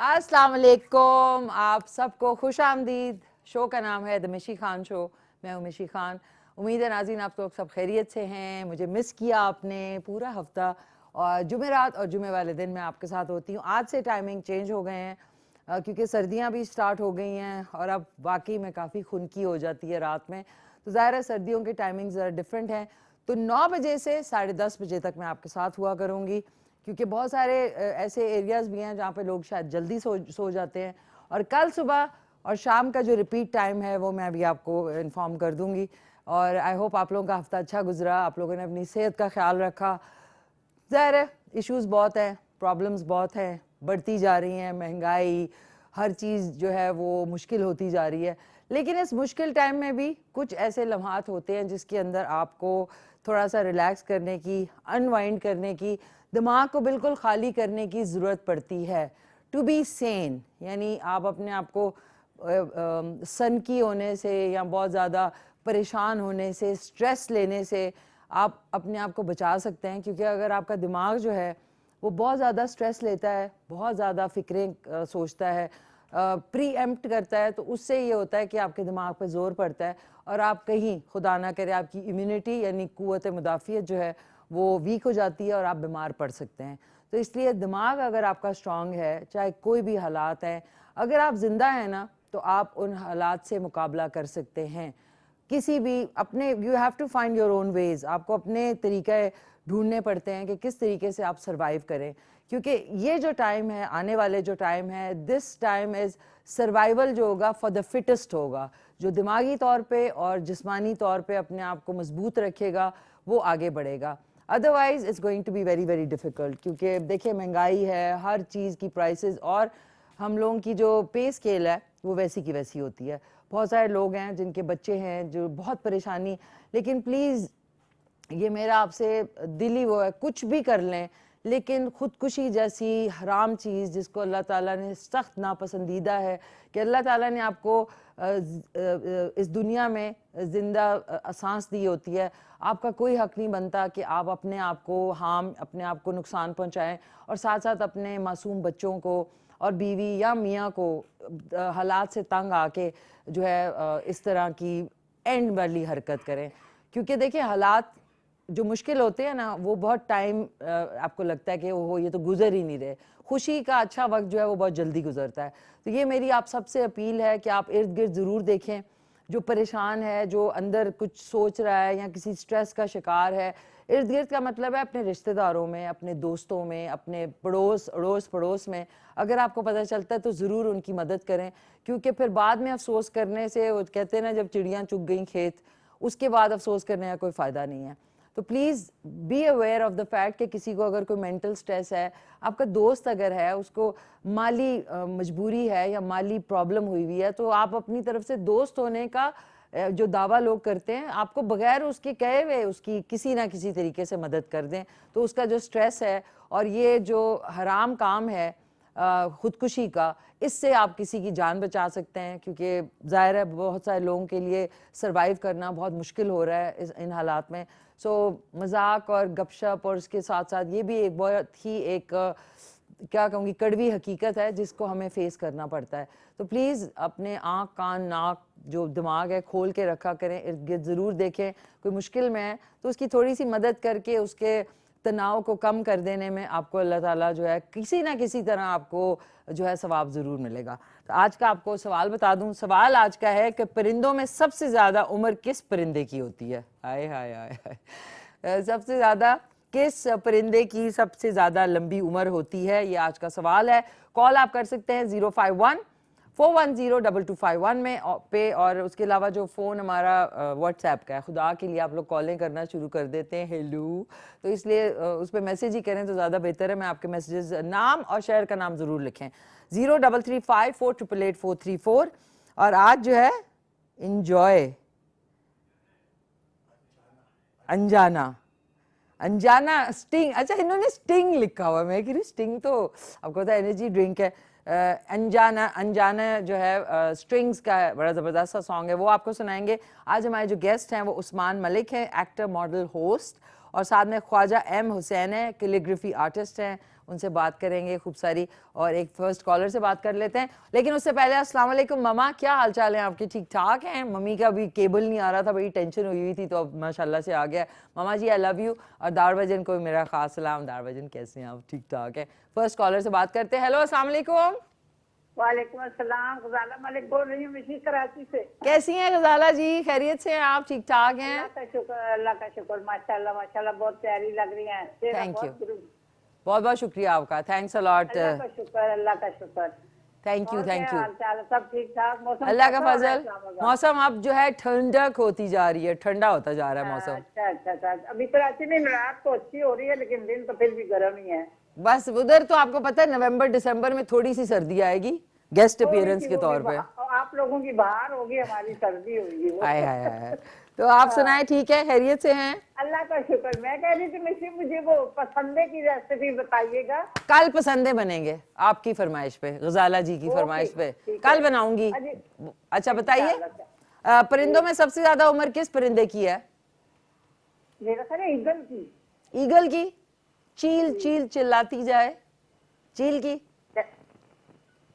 अस्सलाम वालेकुम, आप सबको खुश आमदीद। शो का नाम है द मिशी खान शो। मैं हूँ मिशी खान। उम्मीद है नाज़रीन आप लोग सब खैरियत से हैं। मुझे मिस किया आपने पूरा हफ्ता, और जुमेरात और जुमे वाले दिन मैं आपके साथ होती हूँ। आज से टाइमिंग चेंज हो गए हैं क्योंकि सर्दियाँ भी स्टार्ट हो गई हैं और अब वाकई में काफ़ी खुनकी हो जाती है रात में, तो ज़ाहिर है सर्दियों की टाइमिंग ज़रा डिफरेंट है। तो 9 बजे से 10:30 बजे तक मैं आपके साथ हुआ करूँगी, क्योंकि बहुत सारे ऐसे एरियाज़ भी हैं जहाँ पे लोग शायद जल्दी सो जाते हैं। और कल सुबह और शाम का जो रिपीट टाइम है वो मैं अभी आपको इन्फॉर्म कर दूँगी। और आई होप आप लोगों का हफ्ता अच्छा गुजरा, आप लोगों ने अपनी सेहत का ख्याल रखा। ज़ाहिर है इश्यूज़ बहुत हैं, प्रॉब्लम्स बहुत हैं, बढ़ती जा रही हैं, महंगाई, हर चीज़ जो है वो मुश्किल होती जा रही है। लेकिन इस मुश्किल टाइम में भी कुछ ऐसे लम्हात होते हैं जिसके अंदर आपको थोड़ा सा रिलैक्स करने की, अनवाइंड करने की, दिमाग को बिल्कुल खाली करने की ज़रूरत पड़ती है। टू बी सेन, यानी आप अपने आप को सनकी होने से या बहुत ज़्यादा परेशान होने से, स्ट्रेस लेने से आप अपने आप को बचा सकते हैं। क्योंकि अगर आपका दिमाग जो है वो बहुत ज़्यादा स्ट्रेस लेता है, बहुत ज़्यादा फ़िक्रें सोचता है, प्री एम्प्ट करता है, तो उससे ये होता है कि आपके दिमाग पे ज़ोर पड़ता है और आप कहीं खुदा ना करे आपकी इम्यूनिटी यानी क़ुव्वत मुदाफ़ियत जो है वो वीक हो जाती है और आप बीमार पड़ सकते हैं। तो इसलिए दिमाग अगर आपका स्ट्रांग है, चाहे कोई भी हालात हैं, अगर आप ज़िंदा हैं ना, तो आप उन हालात से मुकाबला कर सकते हैं। किसी भी अपने, you have to find your own ways, आपको अपने तरीके ढूंढने पड़ते हैं कि किस तरीके से आप सरवाइव करें। क्योंकि ये जो टाइम है, आने वाले जो टाइम है, दिस टाइम इज़ सर्वाइवल जो होगा फॉर द फिटेस्ट होगा। जो दिमागी तौर पे और जिस्मानी तौर पे अपने आप को मजबूत रखेगा वो आगे बढ़ेगा। Otherwise it's going to be very very difficult. क्योंकि देखिए महंगाई है, हर चीज़ की प्राइसेस, और हम लोगों की जो पे स्केल है वो वैसी की वैसी होती है। बहुत सारे लोग हैं जिनके बच्चे हैं जो बहुत परेशानी, लेकिन प्लीज़ ये मेरा आपसे दिली वो है, कुछ भी कर लें लेकिन ख़ुदकुशी जैसी हराम चीज़ जिसको अल्लाह ताला ने सख्त नापसंदीदा है, कि अल्लाह ताला ने आपको इस दुनिया में ज़िंदा सांस दी होती है, आपका कोई हक़ नहीं बनता कि आप अपने आप को अपने आप को नुकसान पहुँचाएँ और साथ साथ अपने मासूम बच्चों को और बीवी या मियाँ को हालात से तंग आके जो है इस तरह की एंड वाली हरकत करें। क्योंकि देखिए हालात जो मुश्किल होते हैं ना, वो बहुत टाइम आपको लगता है कि ओहो ये तो गुजर ही नहीं रहे। खुशी का अच्छा वक्त जो है वो बहुत जल्दी गुजरता है। तो ये मेरी आप सबसे अपील है कि आप इर्द गिर्द ज़रूर देखें, जो परेशान है, जो अंदर कुछ सोच रहा है या किसी स्ट्रेस का शिकार है। इर्द गिर्द का मतलब है अपने रिश्तेदारों में, अपने दोस्तों में, अपने अड़ोस पड़ोस में अगर आपको पता चलता है तो ज़रूर उनकी मदद करें। क्योंकि फिर बाद में अफसोस करने से, वो कहते हैं ना जब चिड़ियाँ चुग गई खेत, उसके बाद अफसोस करने का कोई फ़ायदा नहीं है। तो please be aware of the fact कि किसी को अगर कोई मेंटल स्ट्रेस है, आपका दोस्त अगर है उसको माली मजबूरी है या माली प्रॉब्लम हुई है, तो आप अपनी तरफ से दोस्त होने का जो दावा लोग करते हैं, आपको बगैर उसके कहे हुए उसकी किसी ना किसी तरीके से मदद कर दें। तो उसका जो स्ट्रेस है और ये जो हराम काम है ख़ुदकुशी का, इससे आप किसी की जान बचा सकते हैं। क्योंकि ज़ाहिर है बहुत सारे लोगों के लिए सर्वाइव करना बहुत मुश्किल हो रहा है इन हालात में। सो मजाक और गपशप और उसके साथ साथ ये भी एक बहुत ही एक क्या कहूँगी कड़वी हकीकत है जिसको हमें फेस करना पड़ता है। तो प्लीज़ अपने आँख कान नाक जो दिमाग है खोल के रखा करें, इर्द गिर्द ज़रूर देखें। कोई मुश्किल में है तो उसकी थोड़ी सी मदद करके उसके तनाव को कम कर देने में आपको अल्लाह ताला जो है किसी ना किसी तरह आपको जो है सवाब ज़रूर मिलेगा। तो आज का आपको सवाल बता दूं, सवाल आज का है कि परिंदों में सबसे ज़्यादा उम्र किस परिंदे की होती है? हाय हाय हाय हाय, सबसे ज़्यादा किस परिंदे की सबसे ज़्यादा लंबी उम्र होती है, ये आज का सवाल है। कॉल आप कर सकते हैं 051-410-2251 में पे, और उसके अलावा जो फ़ोन हमारा व्हाट्सएप का है, खुदा के लिए आप लोग कॉलें करना शुरू कर देते हैं हेलो, तो इसलिए उस पर मैसेज ही करें तो ज़्यादा बेहतर है। मैं आपके मैसेजेस नाम और शहर का नाम ज़रूर लिखें। 0335488834। और आज जो है इंजॉय अनजाना स्टिंग, अच्छा इन्होंने स्टिंग लिखा हुआ है, मैं कह रही स्टिंग तो आपको पता है एनर्जी ड्रिंक है। अनजाना जो है स्ट्रिंग्स का बड़ा ज़बरदस्त सा सॉन्ग है, वो आपको सुनाएंगे। आज हमारे जो गेस्ट हैं वो उस्मान मलिक हैं, एक्टर मॉडल होस्ट, और साथ में ख्वाजा एम हुसैन है, कैलीग्राफी आर्टिस्ट हैं। उनसे बात करेंगे खूब सारी, और एक फर्स्ट कॉलर से बात कर लेते हैं। लेकिन उससे पहले अस्सलाम वालेकुम ममा, क्या हाल चाल है आपके? ठीक ठाक हैं? मम्मी का भी केबल नहीं आ रहा था, बड़ी टेंशन हुई थी, तो अब माशाल्लाह से आ गया। Mama ji I love you, और दारवजन को मेरा खास सलाम। दारवजन कैसे हैं आप? ठीक ठाक है। फर्स्ट कॉलर से बात करते हैं। हेलो अस्सलाम वालेकुम। वालेकुम अस्सलाम। गजाला मलिक बोल रही हूँ मिशी कराची से। कैसी हैं गजाला जी? खैरियत से हैं आप? ठीक ठाक हैं? अल्लाह का शुक्र, अल्लाह का शुक्र, माशाल्लाह माशाल्लाह, बहुत प्यारी लग रही हैं। थैंक यू, बहुत बहुत शुक्रिया आपका, थैंक्स अ लॉट। अल्लाह का शुक्र, अल्लाह का शुक्र। थैंक यू और थैंक क्या यू। हाल चाल है? सब ठीक ठाक? मौसम अल्लाह का कैसा हो रहा है फजल, इस्लामाबाद? मौसम अब जो है ठंडक होती जा रही है, ठंडा होता जा रहा है मौसम। अच्छा अच्छा अच्छा। अभी कराची में रात तो अच्छी हो रही है, लेकिन दिन तो फिर भी गर्म ही है। बस उधर तो आपको पता है नवंबर दिसंबर में थोड़ी सी सर्दी आएगी गेस्ट थोड़ी अपीयरेंस सी के वो भी तौर पे। आप लोगों की बाहर होगी, हमारी सर्दी होगी वो। आए हाय हाय। तो आप सुनाए, ठीक है? खैरियत से हैं? अल्लाह का शुक्र। मैं कह रही थी मिशी, मुझे वो पसंदे की रेसिपी बताइएगा। कल पसंदे बनेंगे आपकी फरमाइश पे, गजाला जी की फरमाइश पे ठीक है। कल बनाऊंगी। अजी, अच्छा बताइए, इंशाल्लाह। परिंदों में सबसे ज्यादा उम्र किस परिंदे की है? मेरा ख्याल है ईगल की। ईगल की? चील चील चिल्लाती जाए, चील की।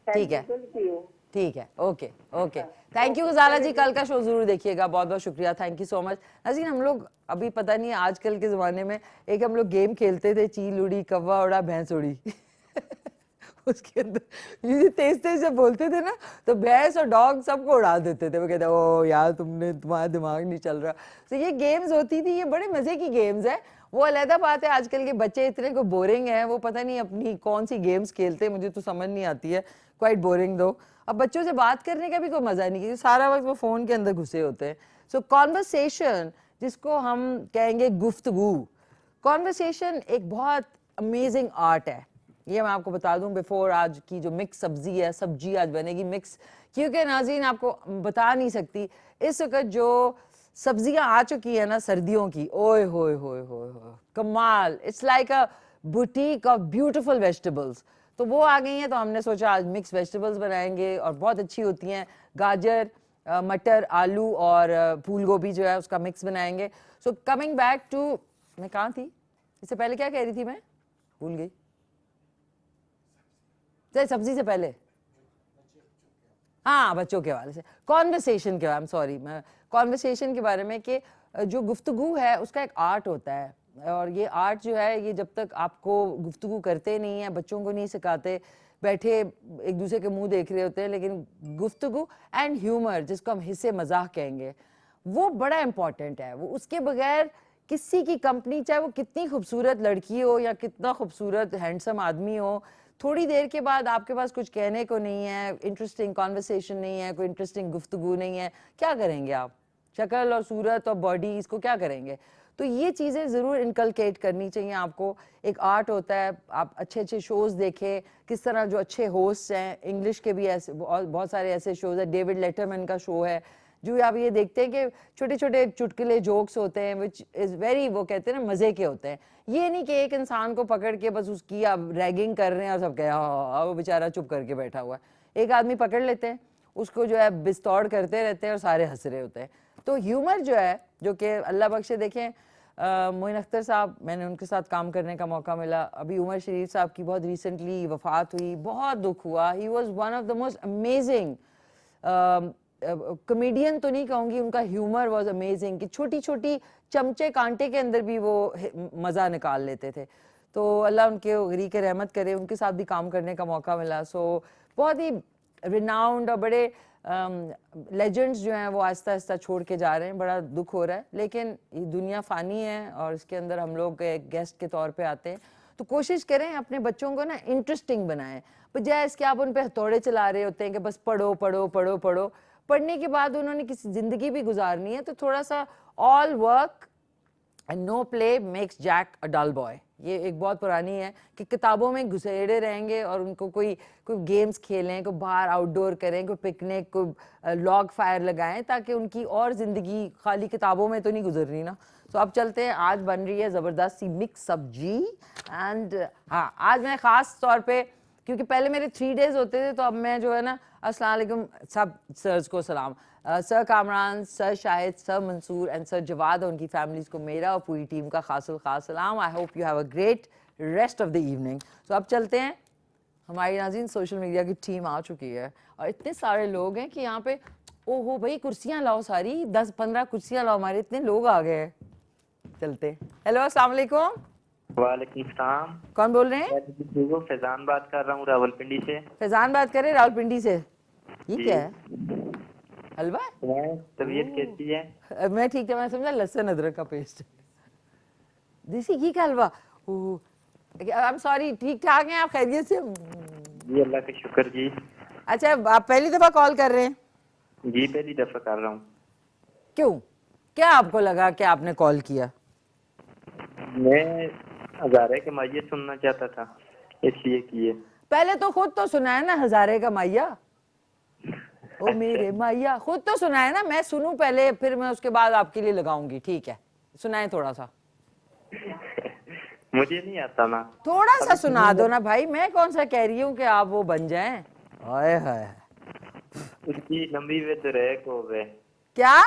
ठीक है ईगल की हो। ठीक है, ओके ओके। थैंक यू गजाला जी, कल का शो जरूर देखिएगा। बहुत बहुत शुक्रिया, थैंक यू सो मच। नाज़रीन, हम लोग अभी पता नहीं आजकल के ज़माने में एक हम लोग गेम खेलते थे, चील उड़ी कौवा उड़ा भैंस उड़ी उसके अंदर ये तेज तेज जब बोलते थे ना, तो भैंस और डॉग सबको उड़ा देते थे। वो कहते ओ यार तुम्हारा दिमाग नहीं चल रहा। तो ये गेम्स होती थी, ये बड़े मज़े की गेम्स है। वो अलहदा बात है, आजकल के बच्चे इतने को बोरिंग हैं, वो पता नहीं अपनी कौन सी गेम्स खेलते हैं, मुझे तो समझ नहीं आती है। क्वाइट बोरिंग दो। अब बच्चों से बात करने का भी कोई मजा नहीं, क्योंकि सारा वक्त वो फोन के अंदर घुसे होते हैं। सो कॉन्वर्सेशन, जिसको हम कहेंगे गुफ्तगू, कॉन्वर्सेशन एक बहुत अमेजिंग आर्ट है। ये मैं आपको बता दूं बिफोर आज की जो मिक्स सब्जी है, सब्जी आज बनेगी मिक्स, क्योंकि नाज़रीन आपको बता नहीं सकती इस वक्त जो सब्जियां आ चुकी है ना सर्दियों की, ओए होए होए होए होए कमाल। It's like a boutique of beautiful vegetables. तो वो आ गई हैं, तो हमने सोचा आज मिक्स वेजिटेबल्स बनाएंगे, और बहुत अच्छी होती हैं। गाजर, मटर, आलू और फूल गोभी जो है उसका मिक्स बनाएंगे। सो कमिंग बैक टू, मैं कहाँ थी? इससे पहले क्या कह रही थी मैं? भूल गई। सब्जी से पहले, हाँ, बच्चों के हवाले से कॉन्वर्सेशन के, आई एम सॉरी, मैं कॉन्वर्सेशन के बारे में कि जो गुफ्तगू है उसका एक आर्ट होता है। और ये आर्ट जो है, ये जब तक आपको गुफ्तगू करते नहीं है, बच्चों को नहीं सिखाते, बैठे एक दूसरे के मुंह देख रहे होते हैं, लेकिन गुफ्तगू एंड ह्यूमर, जिसको हम हिस्से मजाक कहेंगे, वो बड़ा इंपॉर्टेंट है। वो उसके बगैर किसी की कंपनी, चाहे वो कितनी खूबसूरत लड़की हो या कितना खूबसूरत हैंडसम आदमी हो, थोड़ी देर के बाद आपके पास कुछ कहने को नहीं है, इंटरेस्टिंग कॉन्वर्सेशन नहीं है, कोई इंटरेस्टिंग गुफ्तगू नहीं है, क्या करेंगे आप? शक्ल और सूरत और बॉडी, इसको क्या करेंगे? तो ये चीज़ें ज़रूर इनकलकेट करनी चाहिए आपको। एक आर्ट होता है, आप अच्छे अच्छे शोज़ देखें, किस तरह जो अच्छे होस्ट हैं, इंग्लिश के भी ऐसे बहुत सारे ऐसे शोज़ हैं। डेविड लेटरमैन का शो है, जो आप ये देखते हैं कि छोटे छोटे चुटकुले जोक्स होते हैं, विच इज़ वेरी, वो कहते हैं ना, मज़े के होते हैं। ये नहीं कि एक इंसान को पकड़ के बस उसकी आप रैगिंग कर रहे हैं और सब कहे हाँ, वो बेचारा चुप करके बैठा हुआ है। एक आदमी पकड़ लेते हैं, उसको जो है बिस्तौड़ करते रहते हैं और सारे हंस रहे होते हैं। तो ह्यूमर जो है, जो कि अल्लाह बख्शे, देखें मोइन अख्तर साहब, मैंने उनके साथ काम करने का मौका मिला। अभी उमर शरीफ साहब की बहुत रिसेंटली वफात हुई, बहुत दुख हुआ। He was one of the most amazing comedian, तो नहीं कहूँगी, उनका ह्यूमर वॉज अमेजिंग, कि छोटी छोटी चमचे कांटे के अंदर भी वो मज़ा निकाल लेते थे। तो अल्लाह उनके गरी के रहमत करे, उनके साथ भी काम करने का मौका मिला। सो बहुत ही रिनाउंड और बड़े लेजेंड्स जो हैं वो आहिस्ता आहिस्ता छोड़ के जा रहे हैं। बड़ा दुख हो रहा है, लेकिन ये दुनिया फ़ानी है और इसके अंदर हम लोग एक गेस्ट के तौर पे आते हैं। तो कोशिश करें अपने बच्चों को ना इंटरेस्टिंग बनाएं, बजाय इसके आप उन पे हथौड़े चला रहे होते हैं कि बस पढ़ो पढ़ो पढ़ो पढ़ो। पढ़ने के बाद उन्होंने किसी ज़िंदगी भी गुजारनी है, तो थोड़ा सा all work and no play makes Jack a dull boy. ये एक बहुत पुरानी है कि किताबों में घुसेड़े रहेंगे और उनको कोई कोई गेम्स खेलें, कोई बाहर आउटडोर करें, कोई पिकनिक, कोई लॉग फायर लगाएं, ताकि उनकी और ज़िंदगी खाली किताबों में तो नहीं गुजरनी ना। तो अब चलते हैं, आज बन रही है ज़बरदस्त सी मिक्स सब्जी। एंड हाँ, आज मैं ख़ास तौर पे, क्योंकि पहले मेरे 3 डेज होते थे, तो अब मैं जो है ना, अस्सलाम वालेकुम सब सर्स को सलाम, sir Kamran, sir Shahid, sir Mansoor and sir Jawad और उनकी फैमिलीज़ को मेरा और पूरी टीम का खास सलाम। I hope you have a great rest of the evening. तो अब चलते हैं, हमारी नाज़रीन सोशल मीडिया की टीम आ चुकी है और इतने सारे लोग हैं कि यहाँ पे ओहो भाई कुर्सियाँ लाओ, सारी 10-15 कुर्सियाँ लाओ, हमारे इतने लोग आ गए हैं। चलते। हेलो अस्सलाम वालेकुम। वालेकुम सलाम। कौन बोल रहे हैं? फैजान बात कर रहा हूँ रावलपिंडी से। फैजान बात कर रहे हैं रावलपिंडी से। ये जी। क्या है? हलवा? तबीयत कैसी है? मैं ठीक है, मैं समझा लहसुन अदरक का पेस्ट, देसी घी का हलवा। आई एम सॉरी, ठीक ठाक हैं आप? खैरियत से? जी अल्लाह का शुक्र जी। अच्छा, आप पहली दफा कॉल कर रहे हैं? जी पहली दफा कर रहा हूँ। क्यों, क्या आपको लगा कि आपने कॉल किया? मैं हजारे के माइये सुनना चाहता था इसलिए किए। पहले तो खुद तो सुनाए ना हजारे का माइया। ओ मेरे माइया, खुद तो सुनाए ना, मैं सुनूं पहले फिर मैं उसके बाद आपके लिए लगाऊंगी। ठीक है, सुनाए थोड़ा सा। मुझे नहीं आता ना। थोड़ा सा सुना दो ना भाई, मैं कौन सा कह रही हूँ कि आप वो बन जाएं। हाय हाय, उसकी लंबी वे दरेक हो गए। क्या?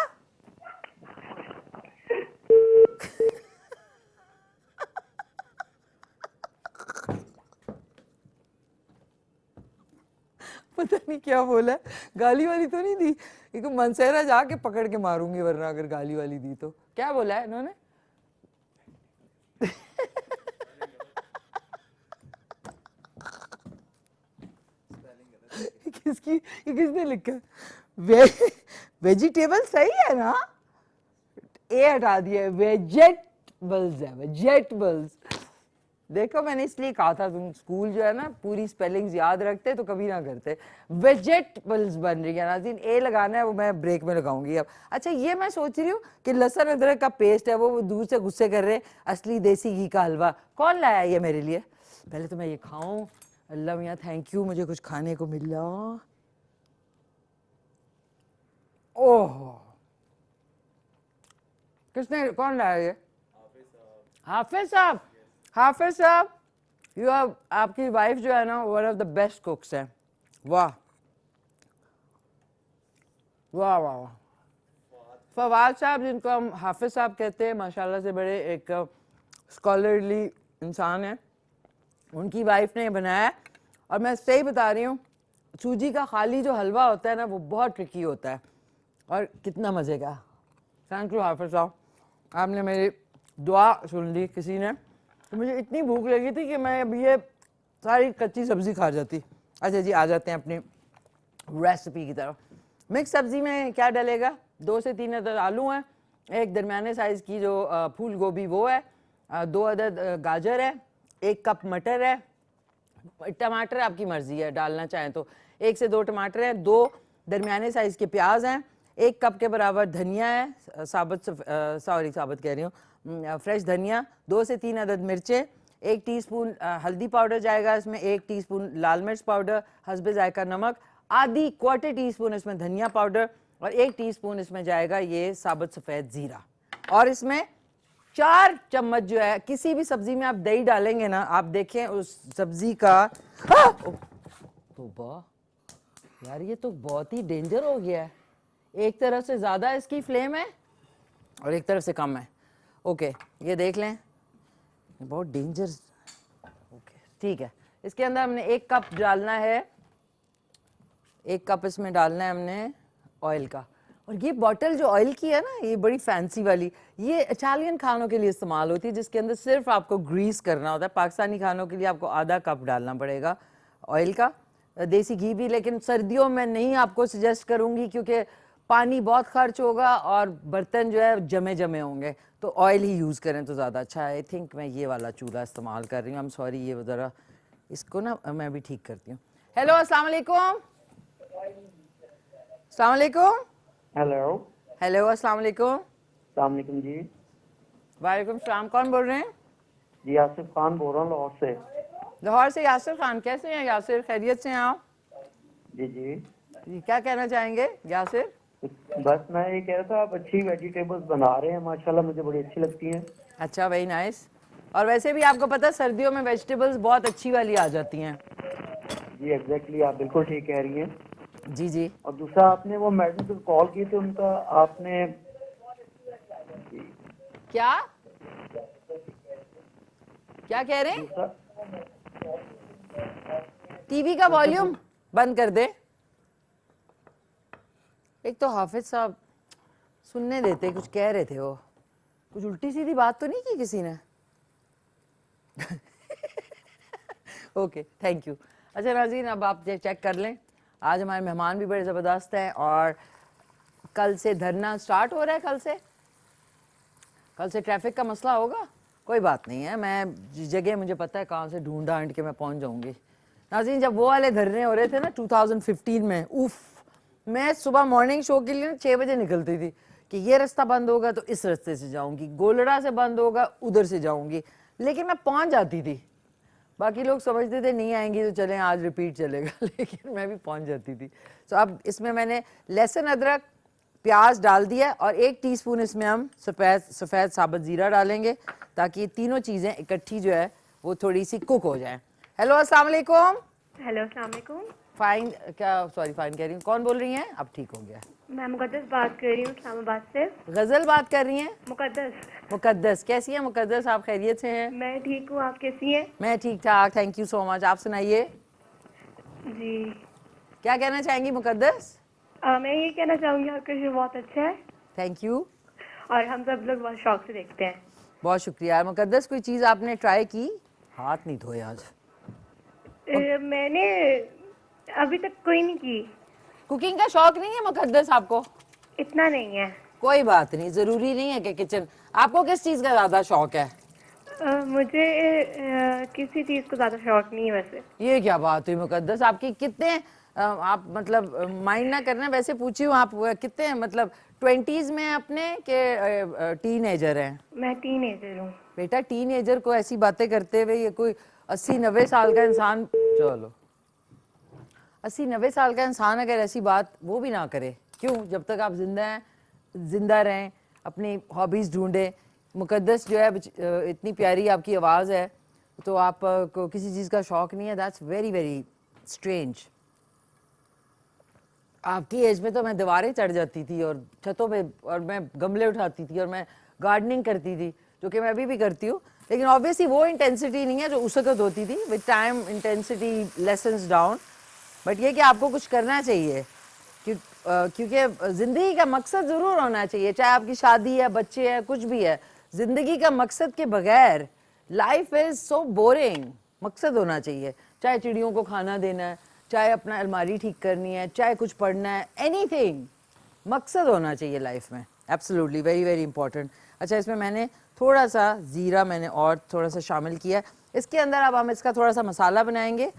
पता नहीं क्या बोला, गाली वाली तो नहीं दी? एक मनसेरा जाके पकड़ के मारूंगी वरना अगर गाली वाली दी तो। क्या बोला है इन्होंने? ये किसने लिखा है? वेजिटेबल सही है ना? ए हटा दिया, वेजेटबल्स है, वेजेटबल्स। देखो मैंने इसलिए कहा था, तुम स्कूल जो है ना पूरी स्पेलिंग्स याद रखते तो कभी ना करते। वेजेटबल्स बन रही है नाज़रीन, ए लगाना है वो मैं ब्रेक में लगाऊंगी अब। अच्छा, ये मैं सोच रही हूँ कि लहसुन अदरक का पेस्ट है, वो दूर से गुस्से कर रहे हैं, असली देसी घी का हलवा कौन लाया ये मेरे लिए? पहले तो मैं ये खाऊं। अल्लाह मियाँ थैंक यू, मुझे कुछ खाने को मिला। ओह, किसने, कौन लाया ये? हाफिज साहब। हाफिज साहब, यू आर, आपकी वाइफ जो है ना वन ऑफ द बेस्ट कुक्स है। वाह वाह वाह वाह। फवाद साहब, जिनको हम हाफिज साहब कहते हैं, माशाल्लाह से बड़े एक स्कॉलरली इंसान है, उनकी वाइफ ने बनाया है। और मैं सही बता रही हूँ, सूजी का खाली जो हलवा होता है ना वो बहुत ट्रिकी होता है और कितना मज़े का। थैंक यू हाफिज साहब, आपने मेरी दुआ सुन ली किसी ने। तो मुझे इतनी भूख लगी थी कि मैं अब ये सारी कच्ची सब्ज़ी खा जाती। अच्छा जी, आ जाते हैं अपनी रेसिपी की तरफ। मिक्स सब्ज़ी में क्या डलेगा? 2 से 3 अदद आलू हैं, एक दरमियाने साइज़ की जो फूल गोभी वो है, 2 अदद गाजर है, 1 कप मटर है, टमाटर आपकी मर्जी है डालना चाहें तो 1 से 2 टमाटर हैं, 2 दरमियाने साइज़ के प्याज हैं, 1 कप के बराबर धनिया है, साबुत कह रही हूँ, फ्रेश धनिया, 2 से 3 अदद मिर्चें, 1 टीस्पून हल्दी पाउडर जाएगा इसमें, 1 टीस्पून लाल मिर्च पाउडर, हस्बे जायका नमक, आधी क्वार्टर टीस्पून इसमें धनिया पाउडर और 1 टीस्पून इसमें जाएगा ये साबुत सफ़ेद ज़ीरा। और इसमें 4 चम्मच जो है, किसी भी सब्जी में आप दही डालेंगे ना, आप देखें उस सब्जी का तो यार ये तो बहुत ही डेंजर हो गया है। एक तरफ से ज़्यादा इसकी फ्लेम है और एक तरफ से कम है। ओके, ये देख लें, बहुत डेंजर। ओके ठीक है, इसके अंदर हमने 1 कप डालना है, 1 कप इसमें डालना है हमने ऑयल का। और ये बॉटल जो ऑयल की है ना, ये बड़ी फैंसी वाली, ये इटालियन खानों के लिए इस्तेमाल होती है, जिसके अंदर सिर्फ आपको ग्रीस करना होता है। पाकिस्तानी खानों के लिए आपको आधा कप डालना पड़ेगा ऑयल का, देसी घी भी। लेकिन सर्दियों में नहीं आपको सजेस्ट करूंगी क्योंकि पानी बहुत खर्च होगा और बर्तन जो है जमे जमे होंगे, तो ऑयल ही यूज़ करें तो ज़्यादा अच्छा है। आई थिंक मैं ये वाला चूल्हा इस्तेमाल कर रही हूँ। आई एम सॉरी, ये ज़रा इसको ना मैं भी ठीक करती हूँ। हेलो अस्सलाम वालेकुम। अस्सलाम वालेकुम। हेलो। हेलो अस्सलाम वालेकुम। अस्सलाम वालेकुम जी। वालेकुम सलाम, कौन बोल रहे हैं? जी आसिफ खान बोल रहा हूँ लाहौर से। लाहौर से यासिर खान, कैसे हैं यासिर? खैरियत से हैं आप? जी जी। जी, क्या कहना चाहेंगे यासिर? बस मैं ये कह रहा था, आप अच्छी वेजिटेबल्स बना रहे हैं माशाल्लाह, मुझे बड़ी अच्छी लगती हैं। अच्छा, वेरी नाइस। और वैसे भी आपको पता है सर्दियों में वेजिटेबल्स बहुत अच्छी वाली आ जाती हैं। जी एग्जैक्टली, आप बिल्कुल ठीक कह रही हैं। जी जी। और दूसरा, आपने वो मैडम को कॉल की थी, उनका आपने क्या क्या कह रहे हैं? टीवी का वॉल्यूम बंद कर दे। एक तो हाफिज साहब सुनने देते, कुछ कह रहे थे वो, कुछ उल्टी सीधी बात तो नहीं की किसी ने? Okay, thank you. अच्छा नाज़रीन, अब आप चेक कर लें, आज हमारे मेहमान भी बड़े ज़बरदस्त हैं और कल से धरना स्टार्ट हो रहा है। कल से ट्रैफिक का मसला होगा, कोई बात नहीं है, मैं जिस जगह मुझे पता है कहाँ से ढूंढ ढांड के मैं पहुँच जाऊँगी। नाज़रीन, जब वो वाले धरने हो रहे थे ना 2015 में, उफ, मैं सुबह मॉर्निंग शो के लिए 6 बजे निकलती थी कि ये रास्ता बंद होगा तो इस रास्ते से जाऊँगी, गोलड़ा से बंद होगा उधर से जाऊँगी, लेकिन मैं पहुँच जाती थी। बाकी लोग समझते थे नहीं आएंगी तो चलें आज रिपीट चलेगा, लेकिन मैं भी पहुँच जाती थी। तो अब इसमें मैंने लहसुन, अदरक, प्याज डाल दिया और 1 टीस्पून इसमें हम सफ़ेद साबुत ज़ीरा डालेंगे ताकि ये तीनों चीज़ें इकट्ठी जो है वो थोड़ी सी कुक हो जाएं। हेलो, अस्सलाम वालेकुम। हेलो, अस्सलाम वालेकुम। फाइन, क्या सॉरी फाइन कह रही हूँ, कौन बोल रही हैं? अब ठीक हो गया। मैं मुकद्दस बात कर रही हूँ इस्लामाबाद से। गज़ल बात कर रही हैं? मुकद्दस, कैसी है मुकद्दस? आप खैरियत से हैं? मैं ठीक हूँ, आप कैसी हैं? मैं ठीक ठाक, थैंक यू सो मच। आप सुनाइए, जी। क्या कहना चाहेंगी मुकद्दस? मैं ये कहना चाहूँगी आपका शो बहुत अच्छा है थैंक यू। और हम सब लोग बहुत शौक से देखते हैं। बहुत शुक्रिया। मुकद्दस, कोई चीज़ आपने ट्राई की? हाथ नहीं धोए आज। मैंने अभी तक कोई नहीं की। कुकिंग का शौक नहीं है मुकद्दस आपको? इतना नहीं है। कोई बात नहीं, जरूरी नहीं है कि किचन। आपको किस चीज़ का ज़्यादा शौक है? मुझे किसी चीज़ को ज़्यादा शौक नहीं है वैसे। ये क्या बात हुई मुकद्दस, आपकी कितने आप मतलब माइंड ना करना, वैसे पूछी हूँ, आप कितने मतलब 20s में अपने के टीनेजर हैं? मैं टीनेजर हूँ। बेटा, टीनेजर को ऐसी बातें करते हुए ये कोई 80-90 साल का इंसान, चलो 80-90 साल का इंसान अगर ऐसी बात वो भी ना करे, क्यों? जब तक आप जिंदा हैं, जिंदा रहें, अपनी हॉबीज़ ढूंढें। मुकद्दस जो है इतनी प्यारी आपकी आवाज़ है, तो आप को किसी चीज़ का शौक़ नहीं है, दैट्स वेरी वेरी स्ट्रेंज। आपकी एज में तो मैं दीवारें चढ़ जाती थी और छतों पे, और मैं गमले उठाती थी और मैं गार्डनिंग करती थी, जो कि मैं अभी भी करती हूँ, लेकिन ऑब्वियसली वो इंटेंसिटी नहीं है जो उस वक्त होती थी। With time intensity lessons down, but ये कि आपको कुछ करना चाहिए, क्योंकि ज़िंदगी का मकसद ज़रूर होना चाहिए, चाहे आपकी शादी है, बच्चे हैं, कुछ भी है। ज़िंदगी का मकसद के बगैर लाइफ इज़ सो बोरिंग। मकसद होना चाहिए, चाहे चिड़ियों को खाना देना है, चाहे अपना अलमारी ठीक करनी है, चाहे कुछ पढ़ना है, एनीथिंग, मकसद होना चाहिए लाइफ में। Absolutely, very very important. अच्छा, इसमें मैंने थोड़ा सा ज़ीरा मैंने और थोड़ा सा शामिल किया। इसके अंदर अब हम इसका थोड़ा सा मसाला बनाएंगे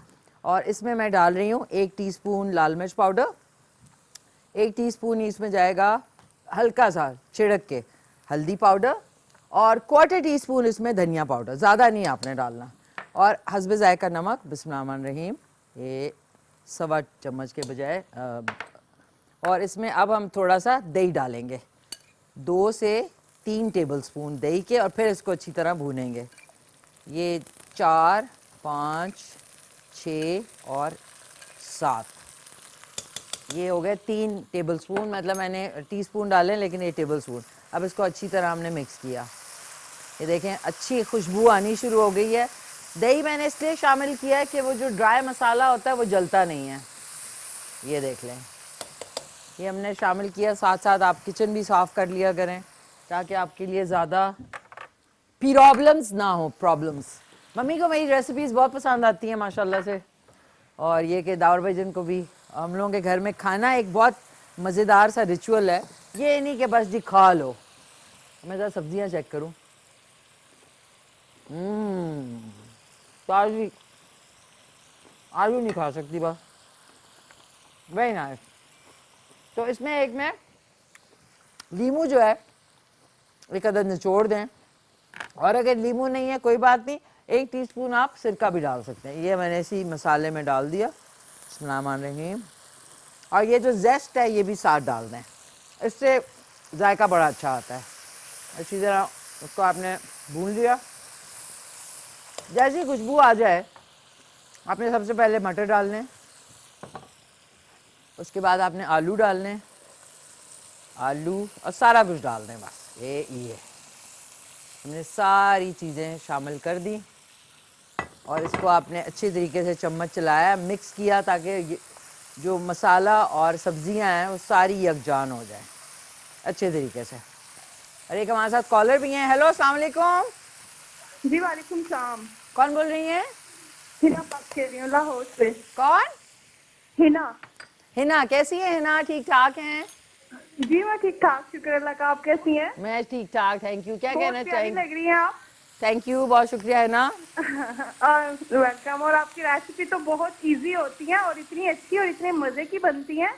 और इसमें मैं डाल रही हूँ 1 टीस्पून लाल मिर्च पाउडर, 1 टीस्पून इसमें जाएगा हल्का सा छिड़क के हल्दी पाउडर और 1/4 टीस्पून इसमें धनिया पाउडर, ज़्यादा नहीं आपने डालना, और हस्बे जायका नमक, बिस्मिल्लाहिर्रहमानिर्रहीम, ये 1.25 चम्मच के बजाय। और इसमें अब हम थोड़ा सा दही डालेंगे, 2 से 3 टेबलस्पून दही के, और फिर इसको अच्छी तरह भूनेंगे। ये 4, 5, 6 और 7, ये हो गए 3 टेबलस्पून, मतलब मैंने टीस्पून डाले लेकिन ये टेबलस्पून। अब इसको अच्छी तरह हमने मिक्स किया। ये देखें अच्छी खुशबू आनी शुरू हो गई है। दही मैंने इसलिए शामिल किया है कि वो जो ड्राई मसाला होता है वो जलता नहीं है। ये देख लें, ये हमने शामिल किया। साथ साथ आप किचन भी साफ़ कर लिया करें ताकि आपके लिए ज़्यादा प्रॉब्लम्स ना हो। प्रॉब्लम्स, मम्मी को मेरी रेसिपीज़ बहुत पसंद आती हैं माशाल्लाह से, और ये कि दावर भाईजान को भी। हम लोगों के घर में खाना एक बहुत मज़ेदार सा रिचुअल है, ये नहीं कि बस जी खा लो। मैं ज़रा सब्जियां चेक करूं, ताज़ी, आलू नहीं खा सकती बस, वेरी नाइस। तो इसमें एक में लीमू जो है एक अदद निचोड़ दें, और अगर लीमू नहीं है कोई बात नहीं, 1 टीस्पून आप सिरका भी डाल सकते हैं। ये मैंने इसी मसाले में डाल दिया, बिस्मिल्लाहिर्रहमानिर्रहीम। और ये जो जेस्ट है ये भी साथ डाल दें, इससे जायका बड़ा अच्छा आता है। इसी तरह उसको आपने भून लिया। जैसी खुशबू आ जाए आपने सबसे पहले मटर डालने, उसके बाद आपने आलू डालने, आलू और सारा कुछ डाल दें बस। ये हमने सारी चीज़ें शामिल कर दी। और इसको आपने अच्छे तरीके से चम्मच चलाया, मिक्स किया ताकि जो मसाला और सब्जियां हैं वो सारी यकजान हो जाए अच्छे तरीके से। और एक हमारे साथ कॉलर भी हैं। हेलो, अस्सलाम वालेकुम। जी वालेकुम सलाम। कौन बोल रही हैं? हिना बात कर रही हूँ लाहौर से। कौन? हिना। हिना, कैसी है हिना? ठीक ठाक हैं? जी मैं ठीक ठाक, शुक्र अल्लाह का। आप कैसी हैं? मैं ठीक ठाक, थैंक यू। क्या कहना बहुत प्यारी चाहिए? लग रही हैं आप। थैंक यू, बहुत शुक्रिया हिना। वेलकम। और आपकी रेसिपी तो बहुत इजी होती है और इतनी अच्छी और इतने मजे की बनती है।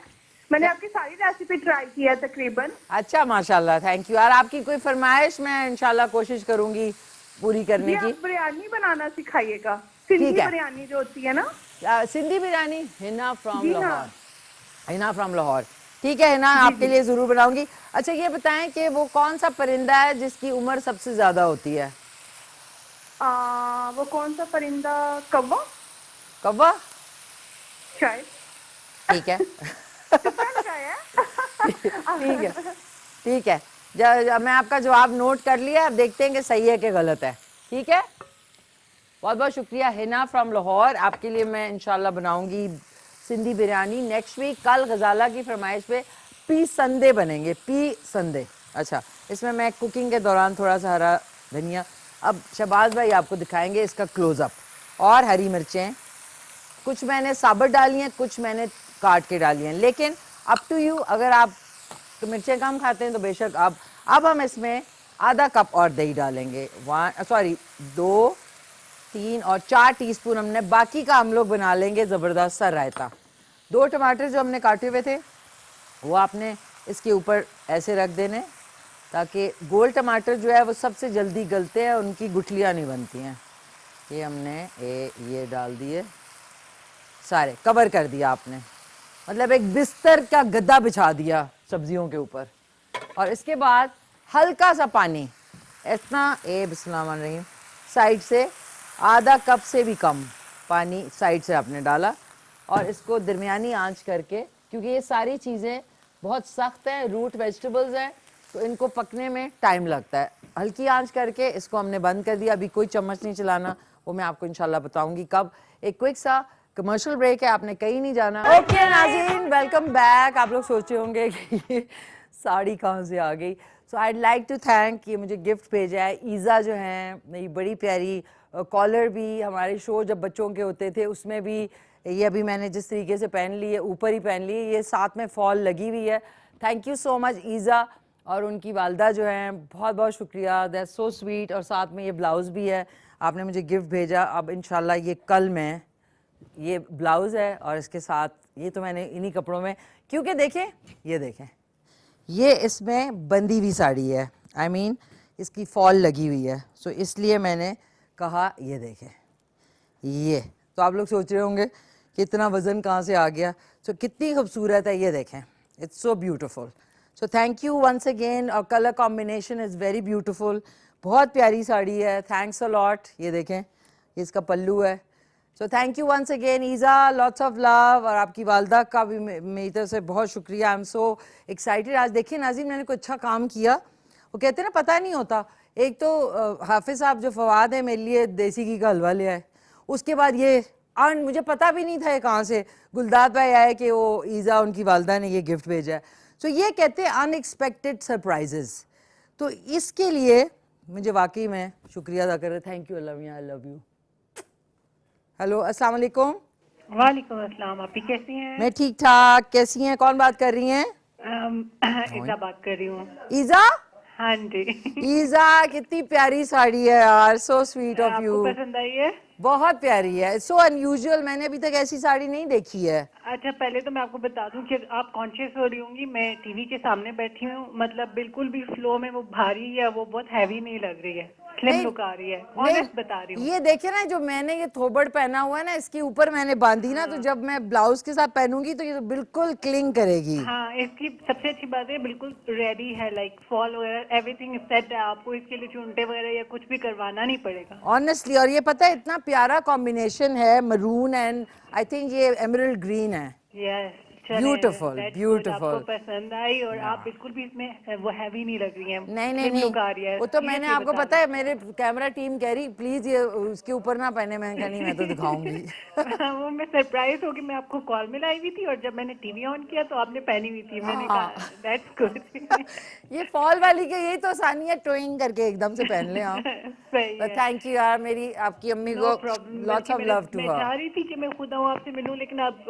मैंने आपकी सारी रेसिपी ट्राई की है तकरीबन। अच्छा, माशाल्लाह, थैंक यू। और आपकी कोई फरमाइश मैं इंशाल्लाह कोशिश करूंगी पूरी करने जी की। आप बिरयानी बनाना सिखाइएगा, सिंधी ठीक है। बिरयानी जो होती है ना। सिंधी बिरयानी। हिना फ्रॉम जी हाँ। लाहौर। हिना फ्रॉम लाहौर, ठीक है हिना, आपके लिए जरूर बनाऊंगी। अच्छा, ये बताएं कि वो कौन सा परिंदा है जिसकी उम्र सबसे ज्यादा होती है? वो कौन सा परिंदा? कौवा कौवा? शायद। ठीक है। तुक्का लगाया है। ठीक है, ठीक है। मैं आपका जवाब नोट कर लिया, अब देखते हैं कि सही है कि गलत है। ठीक है, बहुत बहुत शुक्रिया हिना फ्रॉम लाहौर। आपके लिए मैं इंशाल्लाह बनाऊंगी सिंधी बिरयानी नेक्स्ट वीक। कल गजाला की फरमाइश पे पी संदे बनेंगे, पी संदे। अच्छा, इसमें मैं कुकिंग के दौरान थोड़ा सा हरा धनिया, अब शहबाज भाई आपको दिखाएंगे इसका क्लोजअप। और हरी मिर्चें कुछ मैंने साबुत डाली हैं, कुछ मैंने काट के डाली हैं, लेकिन अप टू यू। अगर आप तो मिर्चें कम खाते हैं तो बेशक आप। अब हम इसमें आधा कप और दही डालेंगे। 2, 3 और 4 टीस्पून हमने, बाकी का हम लोग बना लेंगे ज़बरदस्त सा रायता। 2 टमाटर जो हमने काटे हुए थे वो आपने इसके ऊपर ऐसे रख देने ताकि गोल टमाटर जो है वो सबसे जल्दी गलते हैं, उनकी गुठलियाँ नहीं बनती हैं। ये हमने ये डाल दिए, सारे कवर कर दिया आपने, मतलब एक बिस्तर का गद्दा बिछा दिया सब्जियों के ऊपर। और इसके बाद हल्का सा पानी, इतना बिस्मिल्लाह साइड से आधा कप से भी कम पानी साइड से आपने डाला। और इसको दरमियानी आंच करके, क्योंकि ये सारी चीज़ें बहुत सख्त हैं, रूट वेजिटेबल्स हैं, तो इनको पकने में टाइम लगता है। हल्की आंच करके इसको हमने बंद कर दिया। अभी कोई चम्मच नहीं चलाना, वो मैं आपको इंशाल्लाह बताऊंगी कब। एक क्विक सा कमर्शियल ब्रेक है, आपने कहीं नहीं जाना। ओके नाज़रीन, वेलकम बैक। आप लोग सोचे होंगे कि ये साड़ी कहाँ से आ गई। सो आई लाइक टू थैंक, ये मुझे गिफ्ट भेजा है ईज़ा जो हैं, मेरी बड़ी प्यारी कॉलर भी। हमारे शो जब बच्चों के होते थे उसमें भी ये अभी मैंने जिस तरीके से पहन ली है, ऊपर ही पहन ली है, ये साथ में फॉल लगी हुई है। थैंक यू सो मच ईज़ा और उनकी वालदा जो हैं, बहुत बहुत शुक्रिया, दैट सो स्वीट। और साथ में ये ब्लाउज़ भी है, आपने मुझे गिफ्ट भेजा। अब इंशाल्लाह ये कल मैं, ये ब्लाउज़ है और इसके साथ ये तो मैंने इन्हीं कपड़ों में, क्योंकि देखें, ये देखें, ये इसमें बंदी हुई साड़ी है, आई मीन इसकी फॉल लगी हुई है, सो इसलिए मैंने कहा ये देखें। ये तो आप लोग सोच रहे होंगे कि इतना वज़न कहाँ से आ गया। सो कितनी खूबसूरत है, ये देखें, it's so beautiful. So thank you once again. और colour combination is very beautiful, बहुत प्यारी साड़ी है, थैंक्स अ लॉट। ये देखें, ये इसका पल्लू है। So thank you once again Iza, lots of love. और आपकी वालदा का भी मेरी तरफ से बहुत शुक्रिया। I am so excited. आज देखिए नाज़रीन, मैंने कोई अच्छा काम किया। वो कहते हैं ना, पता नहीं होता। एक तो हाफिज़ साहब जो फवाद है मेरे लिए देसी घी का हलवा ले आए, उसके बाद ये मुझे पता भी नहीं था ये कहाँ से गुलदाद भाई आए कि वो ईज़ा उनकी वालदा ने ये गिफ्ट भेजा है। सो ये कहते हैं अनएक्सपेक्टेड सरप्राइजेस। तो इसके लिए मुझे वाकई में शुक्रिया अदा कर रहे। थैंक यू अल्लाह मियां, आई लव यू। हेलो, अस्सलाम वालेकुम। वालेकुम अस्सलाम। आप कैसी हैं? मैं ठीक ठाक, कैसी हैं? कौन बात कर रही हैं? ईज़ा बात कर रही हूँ। ईज़ा? हाँ जी। ईज़ा, कितनी प्यारी साड़ी है यार, सो स्वीट ऑफ यू। आपको पसंद आई है? बहुत प्यारी है, सो अनयूजुअल, मैंने अभी तक ऐसी साड़ी नहीं देखी है। अच्छा, पहले तो मैं आपको बता दूं कि आप कॉन्शियस हो रही होंगी, मैं टीवी के सामने बैठी हूँ, मतलब बिल्कुल भी फ्लो में वो भारी या वो बहुत हैवी नहीं लग रही है, स्लिम लुक आ रही है, ऑनेस्ट बता रही हूँ। ये देखे ना, जो मैंने ये थोबड़ पहना हुआ है ना, इसके ऊपर मैंने बांधी ना, तो जब मैं ब्लाउज के साथ पहनूंगी तो ये तो बिल्कुल क्लिंग करेगी। हाँ, इसकी सबसे अच्छी बात है बिल्कुल रेडी है, लाइक फॉल वगैरह एवरीथिंग सेट है, आपको इसके लिए चुनटे वगैरह या कुछ भी करवाना नहीं पड़ेगा ऑनेस्टली। और ये पता है इतना प्यारा कॉम्बिनेशन है, मरून एंड आई थिंक ये एमरल्ड ग्रीन है। यस, चलें, Beautiful, that's good, beautiful. आपको पसंद आई और आप बिल्कुल भी इसमें वो हैवी नहीं लग रही हैं, नहीं slim look आ रही है, वो तो मैंने seriously आपको बता पता है, मेरे कैमरा टीम कह रही प्लीज ये उसके ऊपर ना पहने, मैंने कहा नहीं मैं तो दिखाऊंगी। वो मैं सरप्राइज हो गई, मैं आपको कॉल में लाई हुई थी और जब मैंने टीवी ऑन किया तो आपने पहनी हुई थी, मैंने हाँ। कहा दैट्स गुड। ये फॉल वाली के यही तो आसानी है, टोइंग करके एकदम से पहन ले आप। सही है, थैंक यू यार, मेरी आपकी अम्मी नो को problem. Lots of love to मैं हर। चाह रही थी कि मैं खुद आऊँ आपसे मिलूं, लेकिन अब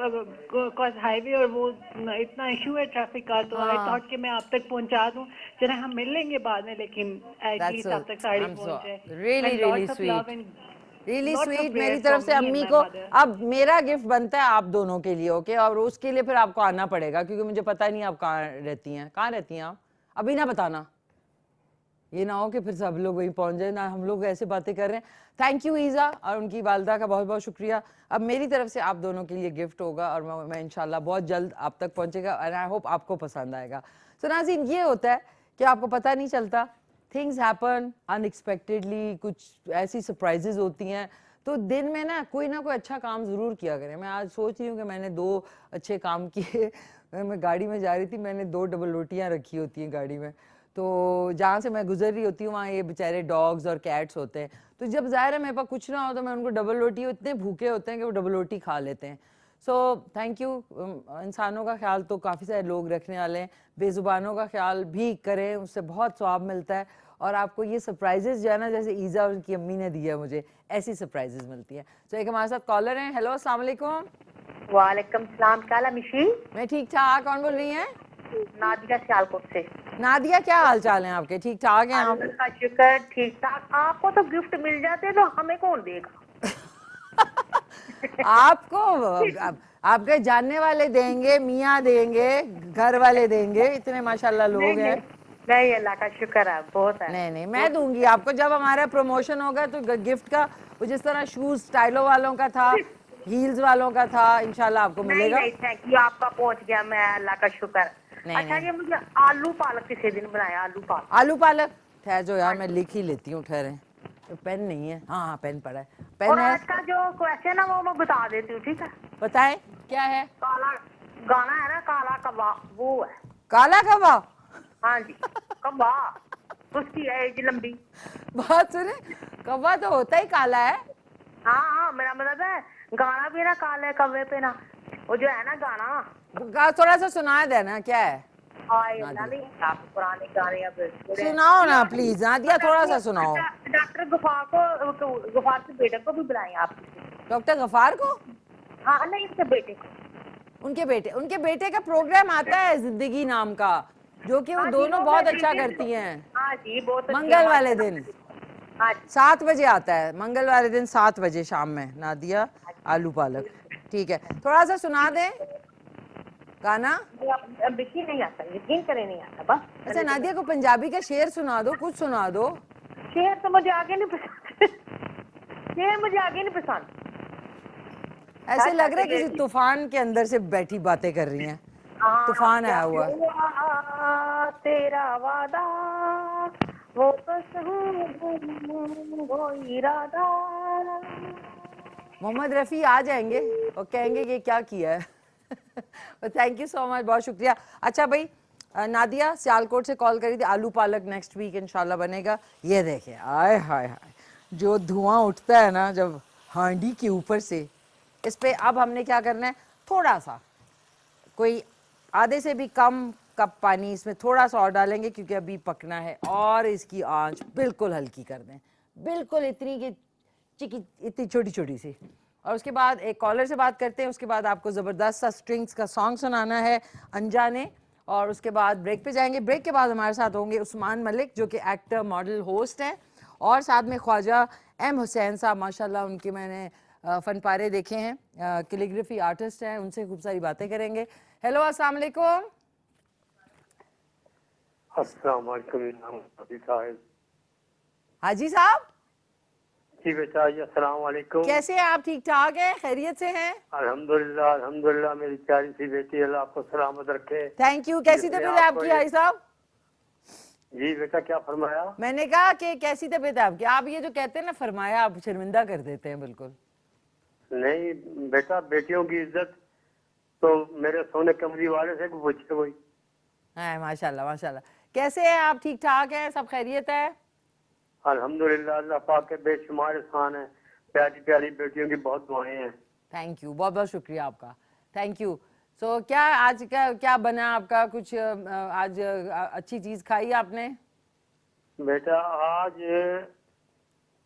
कॉज हाईवे और वो इतना इशू है ट्रैफिक का, तो आई हाँ। थॉट कि मैं आप तक पहुंचा दूं, जरा हम मिल लेंगे बाद में, लेकिन एटलीस्ट आप तक साड़ी I'm so पहुंच जाए। really really sweet, really sweet मेरी तरफ से अम्मी को। अब मेरा गिफ्ट बनता है आप दोनों के लिए, ओके, और उसके लिए फिर आपको आना पड़ेगा, क्योंकि मुझे पता नहीं आप कहाँ रहती हैं। कहाँ रहती हैं आप? अभी ना बताना, ये ना हो कि फिर सब लोग वहीं पहुंच जाए ना, हम लोग ऐसे बातें कर रहे हैं। थैंक यू ईज़ा और उनकी वालदा का बहुत बहुत शुक्रिया। अब मेरी तरफ से आप दोनों के लिए गिफ्ट होगा और मैं इंशाल्लाह बहुत जल्द आप तक पहुंचेगा और आई होप आपको पसंद आएगा। सो नाज़रीन, ये होता है कि आपको पता नहीं चलता, थिंग्स हैपन अनएक्सपेक्टेडली, कुछ ऐसी सरप्राइजेज होती हैं, तो दिन में ना कोई अच्छा काम ज़रूर किया करें। मैं आज सोच रही हूँ कि मैंने 2 अच्छे काम किए। मैं गाड़ी में जा रही थी, मैंने 2 डबल रोटियाँ रखी होती हैं गाड़ी में, तो जहाँ से मैं गुजर रही होती हूँ वहाँ ये बेचारे डॉग्स और कैट्स होते हैं, तो जब ज़ाहिर है मेरे पास कुछ ना हो तो मैं उनको डबल रोटी, इतने भूखे होते हैं कि वो डबल रोटी खा लेते हैं। सो थैंक यू। इंसानों का ख्याल तो काफ़ी सारे लोग रखने वाले हैं, बेज़ुबानों का ख्याल भी करें, उससे बहुत सवाब मिलता है। और आपको ये सरप्राइजेज जो है ना, जैसे ईज़ा और उनकी अम्मी ने दिया मुझे, ऐसी सरप्राइजेज मिलती हैं। तो एक हमारे साथ कॉलर हैं। हेलो, अस्सलाम वालेकुम। वालेकुम सलाम, काला मिशी, मैं ठीक ठाक, कौन बोल रही हैं? नादिया सियालकोट से। नादिया, क्या हाल चाल हैं आपके? ठीक ठाक हैं आप? अल्लाह का शुक्र, ठीक ठाक। आपको तो गिफ्ट मिल जाते तो हमें कौन देगा? आपको आपके जानने वाले देंगे, मियाँ देंगे, घर वाले देंगे, इतने माशाल्लाह लोग हैं। नहीं, अल्लाह का शुक्र है, बहुत है। नहीं मैं दूंगी आपको, जब हमारा प्रमोशन होगा तो गिफ्ट का, वो जिस तरह शूज स्टाइलो वालों का था, हील्स वालों का था, इंशाल्लाह आपको मिलेगा। नहीं, थैंक यू, आपका पहुंच गया, मैं अल्लाह का शुक्र। अच्छा, ये मुझे आलू पालक किसी दिन बनाया, आलू पालक। आलू पालक, ठहर जो यार, मैं लिख ही लेती हूँ, ठहरे, तो पेन नहीं है। हाँ पेन पड़ा है, पेन और है। आज का जो क्वेश्चन है वो मैं बता देती हूँ, ठीक है? बताएं क्या है? काला गाना है ना, काला कबा, वो है। काला कबा? हाँ जी, कबा, उसकी एज लंबी। बात सुने, कबा तो होता ही काला है। हाँ, मेरा मतलब है गाना भी ना काले कब्बे पे ना, वो जो है ना गाना, थोड़ा सा सुना देना, क्या है? नहीं, आप पुराने गाने अब सुनाओ ना प्लीज, नादिया थोड़ा सा सुनाओ। डॉक्टर गफार के बेटे को भी बुलाएं आप। डॉक्टर गफार को? हाँ, नहीं, उसके बेटे को। उनके बेटे का प्रोग्राम आता है जिंदगी नाम का, जो कि वो दोनों बहुत अच्छा करती हैं। हाँ जी, बहुत मंगल वाले दिन 7 बजे आता है, मंगल वाले दिन 7 बजे शाम में, नादिया आलू पालक। ठीक है, थोड़ा सा सुना दें गाना। नहीं आता, यकीन करें नहीं आता बस। अच्छा, नादिया को पंजाबी का शेर सुना दो, कुछ सुना दो। शेर तो मुझे आगे नहीं पसंद। शेर मुझे आगे नहीं पसंद। ऐसे लग रहा है किसी तूफान के अंदर से बैठी बातें कर रही हैं। तूफान आया हुआ। तेरा वादा वो वो इरादा। मोहम्मद रफ़ी आ जाएंगे और कहेंगे कि क्या किया है। थैंक यू सो मच, बहुत शुक्रिया। अच्छा भाई, नादिया सियालकोट से कॉल करी थी, आलू पालक नेक्स्ट वीक इंशाल्लाह बनेगा। ये देखिए, आय हाय हाय, जो धुआं उठता है ना जब हांडी के ऊपर से, इस पे अब हमने क्या करना है, थोड़ा सा, कोई आधे से भी कम कप पानी इसमें थोड़ा सा और डालेंगे, क्योंकि अभी पकना है, और इसकी आंच बिल्कुल हल्की कर दें, बिल्कुल इतनी कि चिकी, इतनी छोटी छोटी सी। और उसके बाद एक कॉलर से बात करते हैं, उसके बाद आपको ज़बरदस्त सा स्ट्रिंग्स का सॉन्ग सुनाना है अनजाने, और उसके बाद ब्रेक पे जाएंगे। ब्रेक के बाद हमारे साथ होंगे उस्मान मलिक, जो कि एक्टर, मॉडल, होस्ट हैं, और साथ में ख्वाजा एम हुसैन साहब, माशाल्लाह उनके मैंने फनपारे देखे हैं, कैलीग्राफी आर्टिस्ट हैं, उनसे खूब सारी बातें करेंगे। हेलो, अस्सलाम वालेकुम। अस्सलाम वालेकुम साहब। हाजी साहब जी बेटा जी, अस्सलाम वालेकुम। कैसे हैं आप? ठीक ठाक हैं? खैरियत से हैं? अल्हम्दुलिल्लाह अल्हम्दुलिल्लाह, मेरी प्यारी सी बेटी, अल्लाह आपको सलामत रखे। Thank you. कैसी तबीयत है आपकी हाजी साहब? जी बेटा, क्या फरमाया? मैंने कहा कि कैसी तबीयत है आपकी? आप ये जो कहते हैं ना फरमाया, आप शर्मिंदा कर देते हैं बिल्कुल। नहीं बेटा, बेटियों की इज्जत तो मेरे सोने कमरी वाले से पूछे कोई। हाँ माशाल्लाह माशाल्लाह। कैसे हैं आप? ठीक ठाक हैं? सब खैरियत है? अल्हम्दुलिल्लाह, अल्लाह पाक के बेशुमार एहसान है, प्यारी प्यारी बेटियों की बहुत दुआएं हैं। थैंक यू, बहुत बहुत शुक्रिया आपका, थैंक यू। सो क्या आज का क्या बना आपका? कुछ आज अच्छी चीज खाई आपने? बेटा आज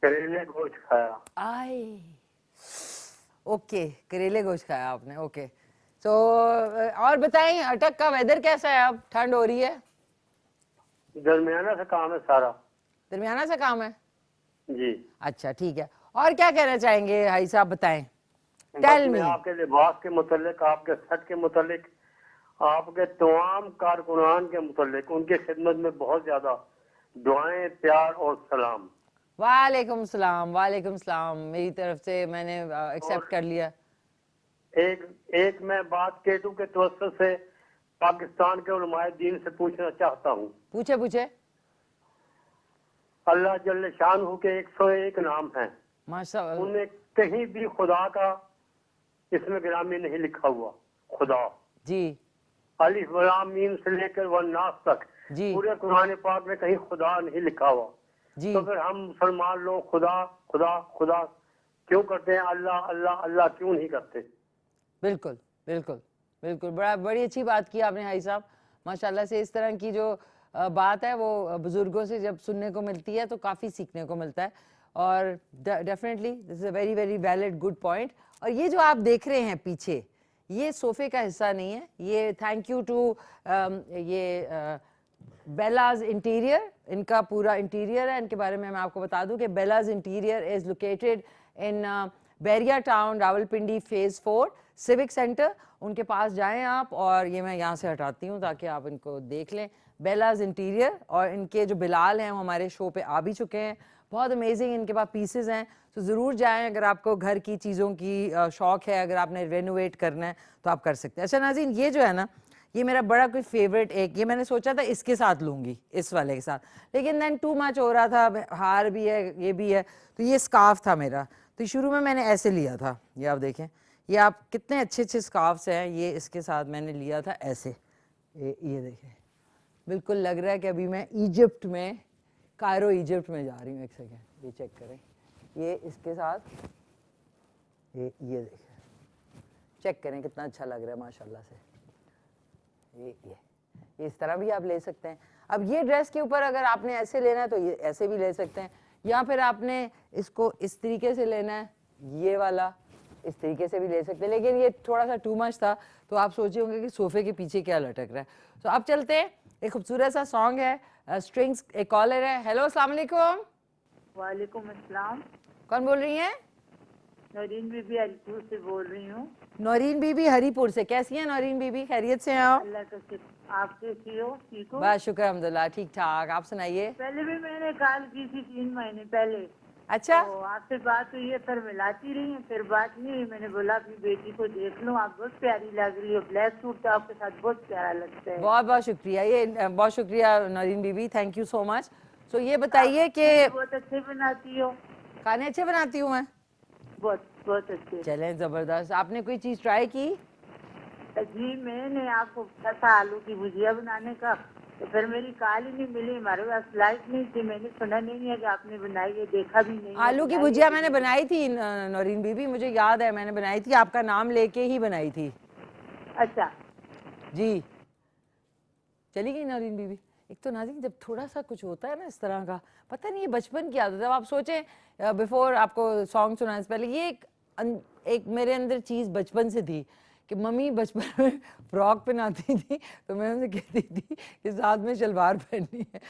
करेले गोश्त खाया। आए ओके, करेले गोश्त खाया आपने, ओके। तो और बताएं, अटक का वेदर कैसा है? अब ठंड हो रही है? दरमियाना सा काम है सारा। दरमियाना सा काम है जी। अच्छा ठीक है। और क्या कहना चाहेंगे भाई साहब, बताएं। बस टेल मैं मी। आपके लिबास के मुतालिक, आपके सेट के मुतालिक, आपके तमाम कारकुनान के मुतालिक, उनकी खिदमत में बहुत ज्यादा दुआएं, प्यार और सलाम। वालेकुम सलाम, वालेकुम सलाम। मेरी तरफ से मैंने एक्सेप्ट कर लिया। एक मैं बात केटू के तवज्जुह से पाकिस्तान के उलमाए दीन से पूछना चाहता हूँ। पूछे पूछे। अल्लाह जल्ल शानहू के 101 नाम हैं, माशाअल्लाह। उनमें कहीं भी खुदा का इसमें गिरामी नहीं लिखा हुआ। खुदा जी अलिफ लाम मीम से लेकर वन्नास तक जी पूरे कुरान पाक में कहीं खुदा नहीं लिखा हुआ। जी। तो फिर हम मुसलमान लोग खुदा खुदा खुदा क्यों करते हैं? अल्लाह अल्लाह अल्लाह क्यों नहीं करते? बिल्कुल बिल्कुल बिल्कुल, बड़ी अच्छी बात की आपने भाई साहब, माशाल्लाह से। इस तरह की जो बात है वो बुजुर्गों से जब सुनने को मिलती है तो काफ़ी सीखने को मिलता है। और definitely this is a very very valid good point. और ये जो आप देख रहे हैं पीछे, ये सोफे का हिस्सा नहीं है, ये थैंक यू टू ये बेलाज इंटीरियर, इनका पूरा इंटीरियर है। इनके बारे में मैं आपको बता दूं कि बेलाज interior is located in Bahria town, Rawalpindi phase 4 civic centre. उनके पास जाएं आप, और ये मैं यहाँ से हटाती हूँ ताकि आप इनको देख लें। बेलाज इंटीरियर, और इनके जो बिलाल हैं वो हमारे शो पे आ भी चुके हैं। बहुत अमेजिंग इनके पास पीसेज हैं, तो ज़रूर जाएं अगर आपको घर की चीज़ों की शौक़ है, अगर आपने रेनोवेट करना है तो आप कर सकते हैं। अच्छा नाज़रीन, ये जो है ना, ये मेरा बड़ा कोई फेवरेट, ये मैंने सोचा था इसके साथ लूँगी, इस वाले के साथ, लेकिन देन टू मच हो रहा था। हार भी है, ये भी है, तो ये स्कार्फ था मेरा। तो शुरू में मैंने ऐसे लिया था, ये आप देखें, ये आप कितने अच्छे अच्छे स्कार्फ्स हैं, ये इसके साथ मैंने लिया था ऐसे। ये देखें, बिल्कुल लग रहा है कि अभी मैं इजिप्ट में, कायरो इजिप्ट में जा रही हूँ। एक सेकेंड, ये चेक करें, ये इसके साथ, ये देखें, चेक करें कितना अच्छा लग रहा है माशाल्लाह से। ये इस तरह भी आप ले सकते हैं। अब ये ड्रेस के ऊपर अगर आपने ऐसे लेना है तो ये ऐसे भी ले सकते हैं, या फिर आपने इसको इस तरीके से लेना है, ये वाला इस तरीके से भी ले सकते हैं। लेकिन ये थोड़ा सा टू मच था, तो आप सोचे होंगे कि सोफे के पीछे क्या लटक रहा है। तो अब चलते हैं, एक खूबसूरत सा सॉन्ग है, स्ट्रिंग्स। एक कॉलर है। हेलो, अस्सलाम वालेकुम। वालेकुम अस्सलाम। कौन बोल रही हैं? नौरीन बीबी हरीपुर से बोल रही हूँ। नौरीन बीबी हरीपुर से, कैसी हैं नौरीन बीबी? खैरियत से हैं आप? अल्लाह का शुक्र, आप कैसी हो? ठीक हो? बस शुक्र अल्हम्दुलिल्लाह, ठीक ठाक। आप सुनाइए। पहले भी मैंने कॉल की थी 3 महीने पहले। अच्छा, तो आपसे बात हुई है, फिर मिलाती रही है, फिर बात नहीं हुई। मैंने बोला अपनी बेटी को देख लूं, आप बहुत प्यारी लग रही हो, ब्लैक सूट तो आपके साथ बहुत प्यारा लगता है। बहुत बहुत शुक्रिया, ये बहुत शुक्रिया नौरीन बीबी, थैंक यू सो मच। सो ये बताइए कि बहुत अच्छे बनाती हो। खाने अच्छे बनाती हूँ मैं? बहुत बहुत अच्छे। चलें, ज़बरदस्त। आपने कोई चीज़ ट्राई की? जी मैंने आपको कहा था आलू की भुजिया बनाने का, तो फिर मेरी कॉल ही नहीं मिली, हमारे पास लाइट नहीं थी, मैंने सुना नहीं है कि आपने बनाई है, देखा भी नहीं। आलू की भुजिया मैंने बनाई थी नौरीन बीबी, मुझे याद है, मैंने बनाई थी, आपका नाम लेके ही बनाई थी। अच्छा जी, चली गई नौरीन बीबी। एक तो नाज़रीन, जब थोड़ा सा कुछ होता है ना इस तरह का, पता नहीं, ये बचपन की आदत है। अब आप सोचें, बिफोर आपको सॉन्ग सुनाने से पहले, ये एक मेरे अंदर चीज़ बचपन से थी कि मम्मी बचपन में फ्रॉक पहनाती थी, तो मैं उनसे कहती थी कि साथ में शलवार पहननी है।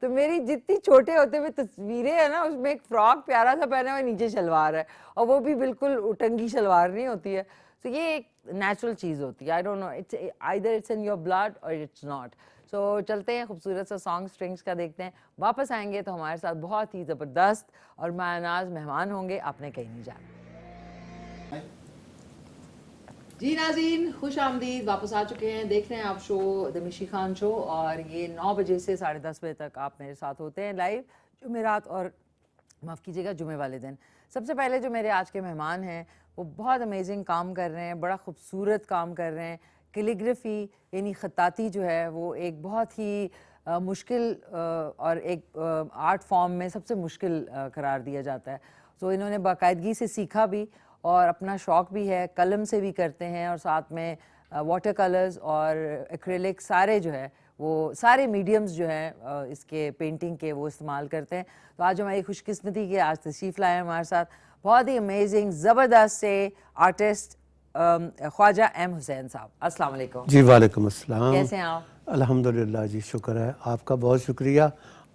तो मेरी जितनी छोटे होते हुए तस्वीरें हैं ना, उसमें एक फ्रॉक प्यारा सा पहना हुआ, नीचे शलवार है, और वो भी बिल्कुल उटंगी शलवार नहीं होती है। तो ये एक नेचुरल चीज़ होती है। I don't know, it's either it's in your blood और इट्स नॉट। सो चलते हैं, खूबसूरत सा सॉन्ग स्ट्रिंग्स का देखते हैं। वापस आएंगे तो हमारे साथ बहुत ही ज़बरदस्त और मायनाज मेहमान होंगे, आपने कहीं नहीं जाना। जी नाज़रीन, खुश आमदीद, वापस आ चुके हैं। देख रहे हैं आप शो द मिशी खान शो, और ये 9 बजे से 10:30 बजे तक आप मेरे साथ होते हैं लाइव, जुमेरात और माफ़ कीजिएगा जुमे वाले दिन। सबसे पहले जो मेरे आज के मेहमान हैं वो बहुत अमेजिंग काम कर रहे हैं, बड़ा खूबसूरत काम कर रहे हैं। कैलीग्राफी यानी ख़त्ताती जो है वो एक बहुत ही मुश्किल और एक आर्ट फॉर्म में सबसे मुश्किल करार दिया जाता है। तो इन्होंने बाकायदगी से सीखा भी और अपना शौक़ भी है, कलम से भी करते हैं और साथ में वाटर कलर्स और एक्रेलिक सारे जो है वो सारे मीडियम्स जो हैं इसके पेंटिंग के वो इस्तेमाल करते हैं। तो आज हमारी खुशकिस्मती कि आज तशरीफ़ लाए हमारे साथ बहुत ही अमेजिंग ज़बरदस्त से आर्टिस्ट ख्वाजा एम हुसैन साहब। अस्सलाम वालेकुम। जी वालेकुम अस्सलाम। कैसे हैं आप? अल्हम्दुलिल्लाह जी, शुक्र है आपका, बहुत शुक्रिया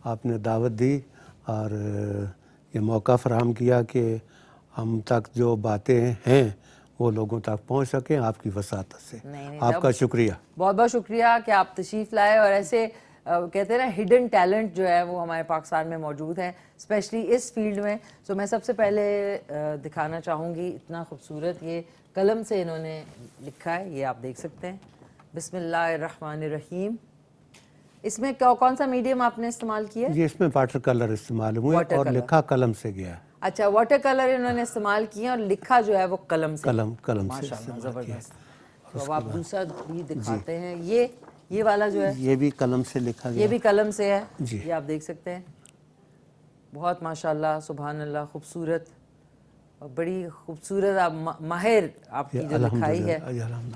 आपने दावत दी और ये मौका फराहम किया कि हम तक जो बातें हैं वो लोगों तक पहुंच सकें आपकी वसात से। आपका शुक्रिया, बहुत बहुत शुक्रिया कि आप तशरीफ़ लाए और ऐसे कहते हैं ना हिडन टैलेंट जो है वो हमारे पाकिस्तान में मौजूद हैं, स्पेशली इस फील्ड में। तो मैं सबसे पहले दिखाना चाहूँगी, इतना खूबसूरत ये कलम से इन्होंने लिखा है, ये आप देख सकते हैं। बिस्मिल्लाहिर्रहमानिर्रहीम। इसमें कौन सा मीडियम आपने इस्तेमाल किया? ये इसमें वाटर कलर इस्तेमाल हुए और लिखा कलम से गया। अच्छा, वाटर कलर इन्होंने इस्तेमाल किए और लिखा जो है वो कलम से। कलम माशाल्लाह, ज़बरदस्त। तो अब आप दूसरा भी दिखाते हैं। ये वाला जो है ये भी कलम से लिखा गया, ये भी कलम से है जी। ये आप देख सकते हैं। बहुत माशाल्लाह, सुभान अल्लाह, खूबसूरत और बड़ी खूबसूरत आप माहिर आपकी जो लिखाई है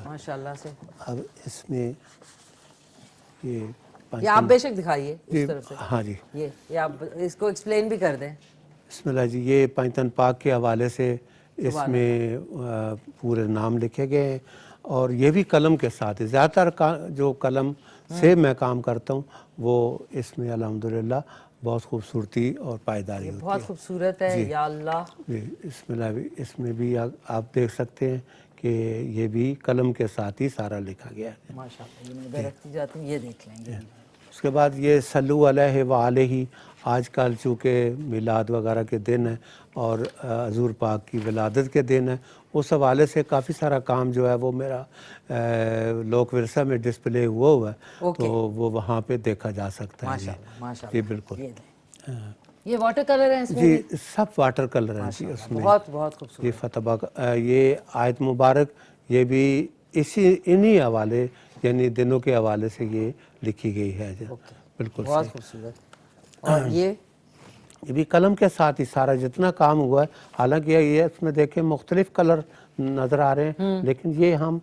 माशाल्लाह से। अब इसमें ये आप बेशक दिखाइए इस तरफ से। हाँ जी, ये आप इसको एक्सप्लेन भी कर दें। बिस्मिल्लाह जी, ये पैंतन पाक के हवाले से इसमें पूरे नाम लिखे गए हैं और ये भी कलम के साथ है। ज़्यादातर जो कलम से मैं काम करता हूँ वो इसमें अल्हम्दुलिल्लाह बहुत खूबसूरती और पायदारी होती है। बहुत खूबसूरत है, या अल्लाह जी। इसमें भी आप देख सकते हैं कि ये भी कलम के साथ ही सारा लिखा गया है माशाल्लाह। ये मैं रखती जाती हूँ, ये देख लेंगे। उसके बाद ये सल्लु अलैहि व अलैहि, आजकल चूँकि मिलाद वगैरह के दिन है और हज़ूर पाक की विलादत के दिन है, उस हवाले से काफ़ी सारा काम जो है वो मेरा लोक विरसा में डिस्प्ले हुआ है, तो वो वहाँ पे देखा जा सकता है। जी बिल्कुल। ये वाटर कलर है इसमें जी, भी? सब वाटर कलर हैं जी उसमें। बहुत बहुत खूबसूरत। ये फतह ये आयत मुबारक, ये भी इन्हीं हवाले यानी दिनों के हवाले से ये लिखी गई है। बिल्कुल बहुत खूबसूरत। और ये भी कलम के साथ ही सारा जितना काम हुआ है, हालांकि ये इसमें देखें मुख्तलिफ कलर नज़र आ रहे हैं, लेकिन ये हम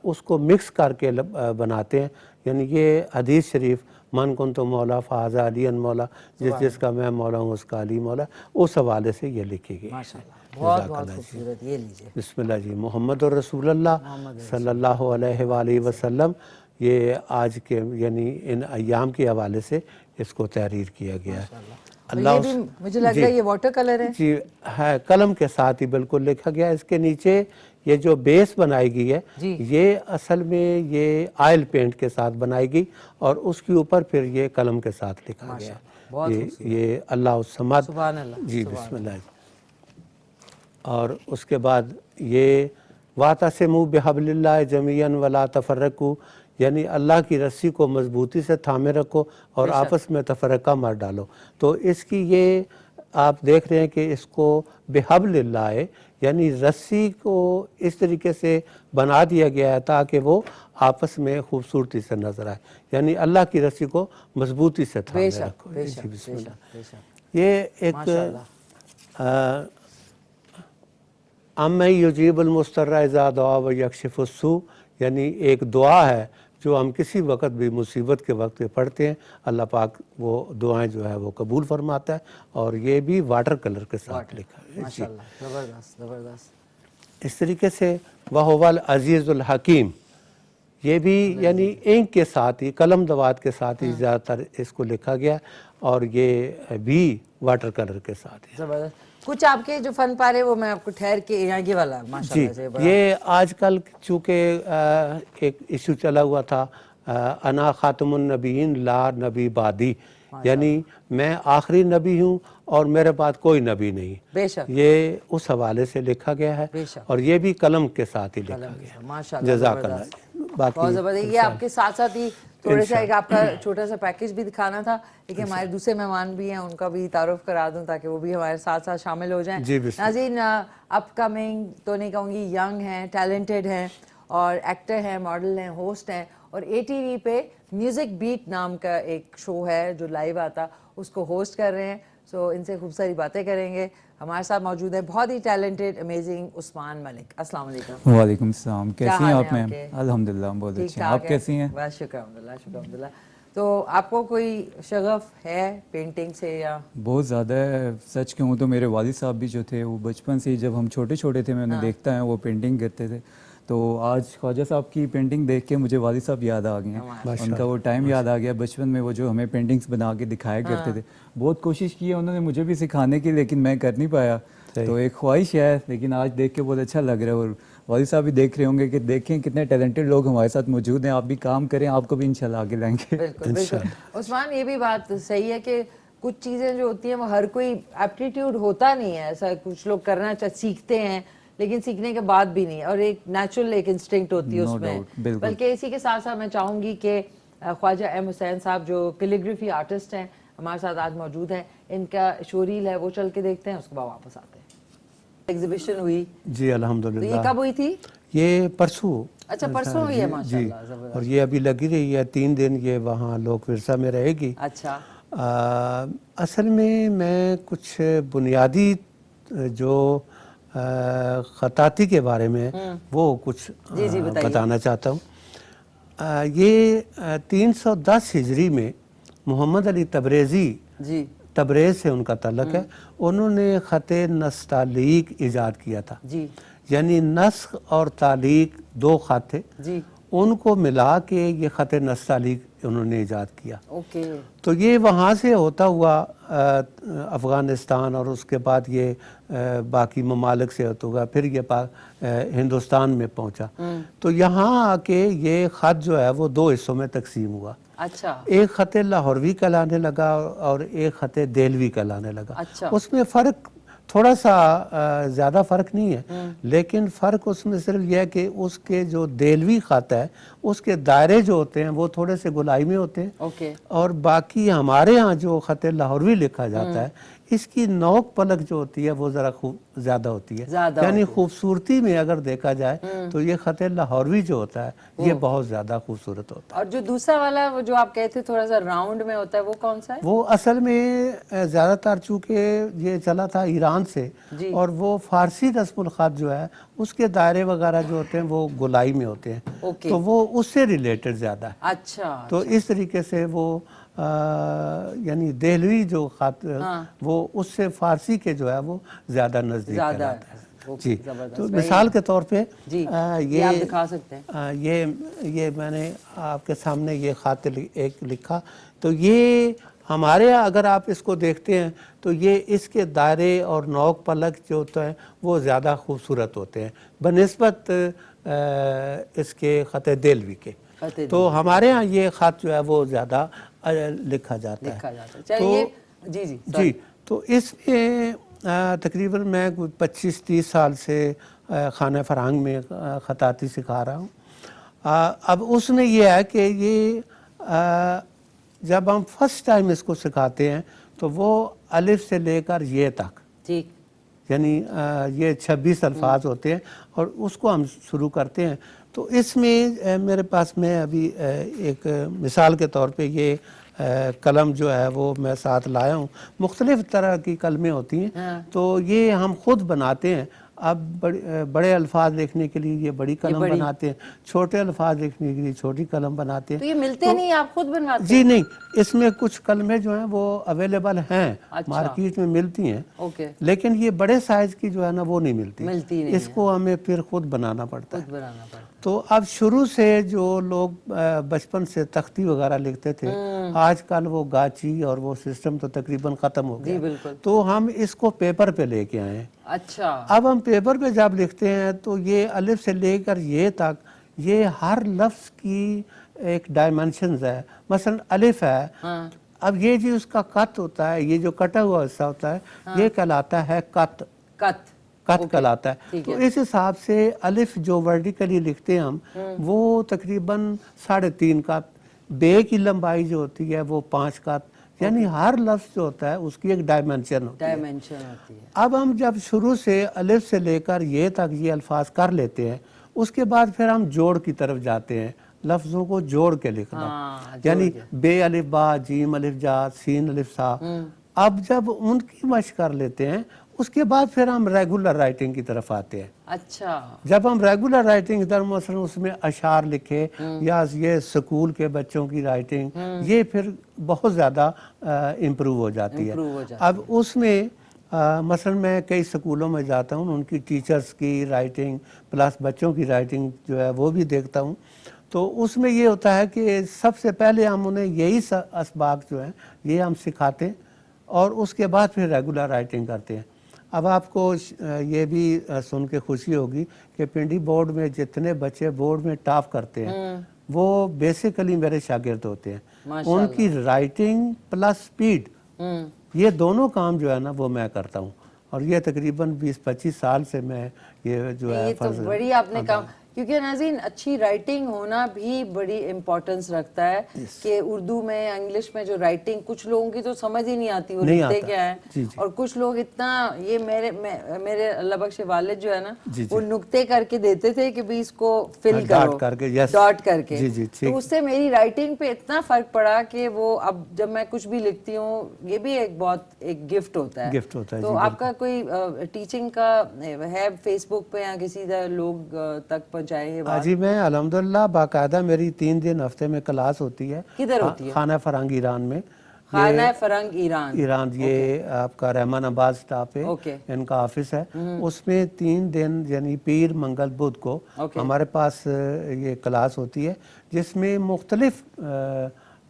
उसको मिक्स करके बनाते हैं। यानी ये हदीस शरीफ मन कुन तो मौला फ़ाज़ा अलियन मौला, जिसका मैं मौला हूँ उसका अली मौला, उस हवाले से ये लिखी गई। बहुत बहुत खूबसूरत। ये लीजिए। बिस्मिल्लाह जी, मोहम्मद रसूलुल्लाह सल्लल्लाहु अलैहि वसल्लम। ये आज के यानी इन अय्याम के हवाले से इसको तहरीर किया गया है। अल्लाह, मुझे लग रहा है ये वाटर कलर है जी, है कलम के साथ ही बिल्कुल लिखा गया। इसके नीचे ये जो बेस बनाई गई है ये असल में ये ऑयल पेंट के साथ बनाई गई और उसके ऊपर फिर ये कलम के साथ लिखा गया। ये अल्लाह समद जी, बिस्मिल्लाह। और उसके बाद ये वातसिमू बिहब्लिल्लाह जमीअन वला तफर्रकू, यानी अल्लाह की रस्सी को मजबूती से थामे रखो और आपस में तफरका मत डालो। तो इसकी ये आप देख रहे हैं कि इसको बिहब्लिल्लाह है, यानी रस्सी को इस तरीके से बना दिया गया है ताकि वो आपस में खूबसूरती से नजर आए, यानी अल्लाह की रस्सी को मजबूती से थामे रखो। ये एक अम्मे युजीबुल मुस्तर्रा इज़ा दुआ व यक्शिफुस सू, यानी एक दुआ है जो हम किसी वक्त भी मुसीबत के वक्त पे पढ़ते हैं, अल्लाह पाक वो दुआएं जो है वो कबूल फरमाता है। और ये भी वाटर कलर के साथ लिखा है। माशाल्लाह, ज़बरदस्त ज़बरदस्त। इस तरीके से वहुवल अज़ीज़ुल हकीम, ये भी यानी इंक के साथ ही कलम दवात के साथ ही ज़्यादातर इसको लिखा गया और ये भी वाटर कलर के साथ ही। ज़बरदस्त। कुछ आपके जो फन पारे वो मैं आपको ठहर के ये वाला माशाल्लाह से बड़ा। ये आजकल चूँकि एक इशू चला हुआ था अना खातमुन नबीन ला नबी बादी, यानी मैं आखिरी नबी हूँ और मेरे बाद कोई नबी नहीं। बेशक। ये उस हवाले से लिखा गया है और ये भी कलम के साथ ही लिखा गया। माशाल्लाह, जज़ाकल्लाह। बहुत ज़बरदस्त। ये आपके साथ साथ ही थोड़े सा एक आपका छोटा सा पैकेज भी दिखाना था, लेकिन हमारे दूसरे मेहमान भी हैं, उनका भी तारुफ करा दूं ताकि वो भी हमारे साथ साथ शामिल हो जाएं। जी, बिल्कुल। नाज़रीन, अपकमिंग तो नहीं कहूँगी, यंग हैं, टैलेंटेड हैं और एक्टर हैं, मॉडल हैं, होस्ट हैं, और ATV पे म्यूज़िक बीट नाम का एक शो है जो लाइव आता, उसको होस्ट कर रहे हैं। सो इनसे खूब सारी बातें करेंगे। हमारे साथ मौजूद है बहुत ही टैलेंटेड अमेजिंग उस्मान मलिक। अस्सलाम वालेकुम। वालेकुम सलाम। क्या कैसी हाल हैं है आप मैम? आपके? अल्हम्दुलिल्लाह बहुत ठीक अच्छी हैं। ठाक आप है? कैसी हैं? बस शुक्र अल्हम्दुलिल्लाह, शुक्र अल्हम्दुलिल्लाह। तो आपको कोई शगफ है पेंटिंग से या? बहुत ज़्यादा है। सच कहूँ तो मेरे वालिद साहब भी जो थे वो बचपन से ही, जब हम छोटे छोटे थे, मैं उन्हें देखता है वो पेंटिंग करते थे। तो आज ख्वाजा साहब की पेंटिंग देख के मुझे वालिद साहब याद आ गए हैं। उनका वो टाइम याद आ गया बचपन में, वो जो हमें पेंटिंग्स बना के दिखाया करते थे। बहुत कोशिश की है उन्होंने मुझे भी सिखाने की, लेकिन मैं कर नहीं पाया। तो एक ख्वाहिश है, लेकिन आज देख के बहुत अच्छा लग रहा है। और वालिद साहब भी देख रहे होंगे कि देखें कितने टैलेंटेड लोग हमारे साथ मौजूद हैं। आप भी काम करें, आपको भी इंशाल्लाह आगे लाएंगे। बिल्कुल बिल्कुल। उस्मान, ये भी बात सही है कि कुछ चीज़ें जो होती हैं वो हर कोई एप्टीट्यूड होता नहीं है। ऐसा कुछ लोग करना सीखते हैं, लेकिन सीखने के बाद भी नहीं, और एक नेचुरल एक इंस्टिंक्ट होती है उसमें। बल्कि इसी के साथ साथ मैं चाहूँगी कि ख्वाजा एम हुसैन साहब जो कैलीग्राफी आर्टिस्ट हैं हमारे साथ आज मौजूद हैं, इनका शोरील है वो चल के देखते हैं, उसके बाद वापस आते हैं। एग्जीबिशन हुई जी अल्हम्दुलिल्लाह। तो ये कब हुई थी? ये परसों। अच्छा, परसों हुई है, जी, माशाल्लाह, जबरदस्त। और ये अभी लगी रही है 3 दिन, ये वहाँ लोक विरसा में रहेगी। अच्छा। असल में मैं कुछ बुनियादी जो ख़ताती के बारे में वो कुछ बताना चाहता हूँ। ये 310 हिजरी में मोहम्मद अली तबरेज़ी, जी, तबरेज़ से उनका तल्लक है, उन्होंने ख़त नस्तालीक ईजाद किया था। जी, यानी नस्ख और तालीक 2 ख़त थे, जी, उनको मिला के ये ख़त नस्तालीक उन्होंने ईजाद किया। ओके। तो ये वहाँ से होता हुआ अफ़गानिस्तान और उसके बाद ये बाकी ममालिक से होता हुआ फिर ये हिंदुस्तान में पहुँचा। तो यहाँ आके ये ख़त जो है वो 2 हिस्सों में तकसीम हुआ। अच्छा। एक ख़त लाहौरवी कहलाने लगा और एक ख़त देलवी कहलाने लगा। अच्छा। उसमें फ़र्क थोड़ा सा ज़्यादा फ़र्क नहीं है, लेकिन फ़र्क उसमें सिर्फ यह है कि उसके जो देलवी ख़त है उसके दायरे जो होते हैं वो थोड़े से गुलाई में होते हैं। ओके। और बाकी हमारे यहाँ जो ख़त लाहौरवी लिखा जाता है, इसकी नोक पलक जो होती है वो ज़रा खूब ज़्यादा होती है। यानी खूबसूरती में अगर देखा जाए तो ये ख़त लाहौरवी जो होता है ये बहुत ज़्यादा खूबसूरत होता है। और जो दूसरा वाला वो जो आप कहते थोड़ा सा राउंड में होता है, वो कौन सा है? वो असल में ज़्यादातर चूँकि ये चला था ईरान से, और वो फ़ारसी रस्मुल ख़त जो है उसके दायरे वगैरह जो होते हैं वो गुलाई में होते हैं। तो वो उससे रिलेटेड ज़्यादा है। अच्छा। तो इस तरीके से वो यानी देहलवी जो ख़त वो उससे फ़ारसी के जो है वो ज़्यादा नज़दीक है। जी, तो मिसाल के तौर पे ये आप दिखा सकते हैं। ये मैंने आपके सामने ये ख़त एक लिखा, तो ये हमारे यहाँ अगर आप इसको देखते हैं तो ये इसके दायरे और नोक पलक जो होते हैं वो ज़्यादा खूबसूरत होते हैं बनिस्बत इसके ख़त देलवी के। तो हमारे यहाँ ये ख़त जो है वो ज़्यादा लिखा जाता है। तो जी, तो इसमें तकरीबन मैं 25-30 साल से खाना फरहंग में ख़ताती सिखा रहा हूँ। अब उसमें यह है कि ये जब हम फर्स्ट टाइम इसको सिखाते हैं तो वो अलिफ से लेकर ये तक, ठीक, यानी ये 26 अल्फाज होते हैं और उसको हम शुरू करते हैं। तो इसमें मेरे पास मैं अभी एक मिसाल के तौर पे ये कलम जो है वो मैं साथ लाया हूँ। मुख्तलिफ़ तरह की कलमें होती हैं, तो ये हम खुद बनाते हैं। अब बड़े अल्फाज लिखने के लिए ये बड़ी कलम बनाते हैं, छोटे अल्फाज लिखने के लिए छोटी कलम बनाते हैं। तो ये मिलते नहीं, आप खुद बनवाते हैं? जी नहीं, इसमें कुछ कलमें जो हैं वो अवेलेबल हैं। अच्छा। मार्केट में मिलती हैं। ओके। लेकिन ये बड़े साइज की जो है ना वो नहीं मिलती नहीं इसको हमें फिर खुद बनाना पड़ता है। बनाना पड़ता है। तो अब शुरू से जो लोग बचपन से तख्ती वगैरह लिखते थे, आजकल वो गाची और वो सिस्टम तो तकरीबन ख़त्म हो गया। तो हम इसको पेपर पे लेके आए हैं। अच्छा। अब हम पेपर पे जब लिखते हैं तो ये अलिफ से लेकर ये तक, ये हर लफ्ज़ की एक डायमेंशंस है। मसलन अलिफ है, अब ये जो उसका कत होता है, ये जो कटा हुआ हिस्सा होता है, ये कहलाता है कत कहलाता है। तो इस हिसाब से अलिफ जो वर्टिकली लिखते हैं हम, वो तकरीबन 3.5 कत, बे की लंबाई जो होती है वो 5 का, यानी हर लफ्ज जो होता है उसकी एक डायमेंशन होती है। अब हम जब शुरू से अलिफ से लेकर ये तक ये अल्फाज कर लेते हैं, उसके बाद फिर हम जोड़ की तरफ जाते हैं, लफ्जों को जोड़ के लिखना, यानी बे अलिफ बा, जीम अलिफ जा, सीन अलिफ सा। अब जब उनकी मशक कर लेते हैं, उसके बाद फिर हम रेगुलर राइटिंग की तरफ आते हैं। अच्छा, जब हम रेगुलर राइटिंग की तरफ, मसलन उसमें अशार लिखे या ये स्कूल के बच्चों की राइटिंग, ये फिर बहुत ज़्यादा इम्प्रूव हो जाती है। अब उसमें मसलन मैं कई स्कूलों में जाता हूँ, उनकी टीचर्स की राइटिंग प्लस बच्चों की राइटिंग जो है वो भी देखता हूँ। तो उसमें ये होता है कि सबसे पहले हम उन्हें यही असबाक जो है ये हम सिखाते हैं और उसके बाद फिर रेगुलर राइटिंग करते हैं। अब आपको ये भी सुन के खुशी होगी कि पिंडी बोर्ड में जितने बच्चे बोर्ड में टॉप करते हैं वो बेसिकली मेरे शागिर्द होते हैं। उनकी राइटिंग प्लस स्पीड, ये दोनों काम जो है ना वो मैं करता हूँ, और ये तकरीबन 20-25 साल से मैं ये जो है ये तो बड़ी आपने काम, क्योंकि नाज़रीन अच्छी राइटिंग होना भी बड़ी इम्पोर्टेंस रखता है कि उर्दू में इंग्लिश में जो राइटिंग, कुछ लोगों की तो समझ ही नहीं आती वो लिखते क्या है, और कुछ लोग इतना ये मेरे अल्लाह बख्श वालिद जो है ना वो नुक्ते करके देते थे कि भी इसको फिल करो डॉट करके, तो उससे मेरी राइटिंग पे इतना फर्क पड़ा कि वो अब जब मैं कुछ भी लिखती हूँ ये भी एक गिफ्ट होता है। तो आपका कोई टीचिंग का है फेसबुक पे या किसी लोग तक जी मैं अल्हम्दुलिल्लाह बाकायदा मेरी 3 दिन हफ्ते में क्लास होती है। किधर होती है? खाना फरंग ईरान में। खाना फरंग ईरान ये आपका रहमान आबाद स्टाफ है, इनका ऑफिस है। उसमें 3 दिन यानी पीर मंगल बुध को हमारे पास ये क्लास होती है, जिसमें मुख्तलिफ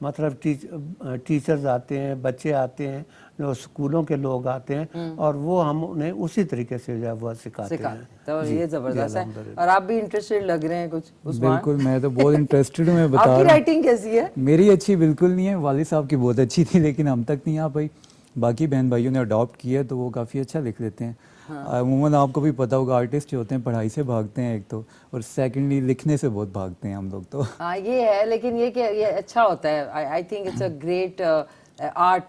मतलब टीचर्स आते हैं, बच्चे आते हैं, जो स्कूलों के लोग आते हैं, और वो हम उन्हें उसी तरीके से जो है वो सिखाते हैं। तो ये जबरदस्त है। और आप भी इंटरेस्टेड लग रहे हैं कुछ उस्मान? बिल्कुल, मैं तो बहुत इंटरेस्टेड हूँ। मैं बता रहा हूँ। आपकी राइटिंग कैसी है? मेरी अच्छी बिल्कुल नहीं है, वालिद साहब की बहुत अच्छी थी लेकिन हम तक नहीं आ पाई। बाकी बहन भाइयों ने अडॉप्ट किया तो वो काफ़ी अच्छा लिख लेते हैं। अमूमन आपको भी पता होगा आर्टिस्ट जो होते हैं पढ़ाई से भागते हैं एक तो, और सेकेंडली लिखने से बहुत भागते हैं हम लोग तो। हाँ ये है, लेकिन ये अच्छा होता है। I think it's a great art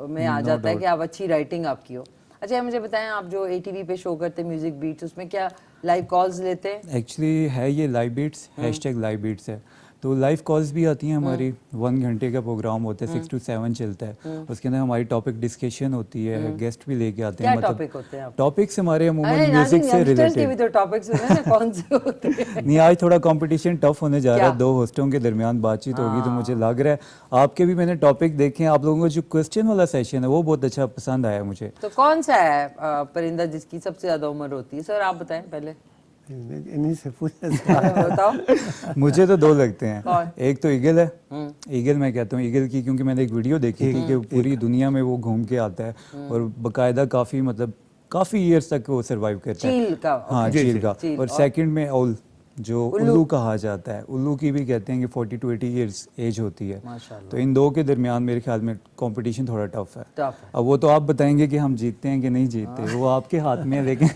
में आ जाता है कि आप अच्छी राइटिंग आपकी हो। अच्छा मुझे बताएं, आप जो ATV पे शो करते हैं म्यूजिक बीट्स, उसमें क्या लाइव कॉल्स लेते हैं? एक्चुअली है ये लाइव बीट्स, #लाइव बीट्स है, तो लाइव कॉल्स भी आती हैं हमारी। 1 घंटे का प्रोग्राम होता है, 6 to 7 चलता है। उसके अंदर हमारी टॉपिक डिस्कशन होती है, गेस्ट भी लेके आते हैं। मतलब टॉपिक होते हैं? टॉपिक्स हमारे अमूमन म्यूजिक से रिलेटेड भी तो टॉपिक्स होते हैं, कौन से होते हैं? नहीं, आज थोड़ा कंपटीशन टफ होने जा रहा है, 2 होस्टों के दरमियान बातचीत होगी, तो मुझे लग रहा है आपके भी मैंने टॉपिक देखे हैं। आप लोगों का जो क्वेश्चन वाला सेशन है वो बहुत अच्छा पसंद आया मुझे। तो कौन सा है परिंदा जिसकी सबसे ज्यादा उम्र होती है? सर आप बताएं पहले। इन्हीं से बताओ। मुझे तो 2 लगते हैं। एक तो ईगल है, ईगल मैं कहता हूँ ईगल की, क्योंकि मैंने एक वीडियो देखी थी कि पूरी दुनिया में वो घूम के आता है और बकायदा काफी ईयर्स तक वो सरवाइव करता है। चील का? हाँ चील का। और सेकंड में औल, जो उल्लू कहा जाता है, उल्लू की भी कहते हैं कि 40 to 80 ईयर्स एज होती है। तो इन 2 के दरमियान मेरे ख्याल में कंपटीशन थोड़ा टफ है। अब वो तो आप बताएंगे कि हम जीतते हैं कि नहीं जीतते, वो आपके हाथ में है। लेकिन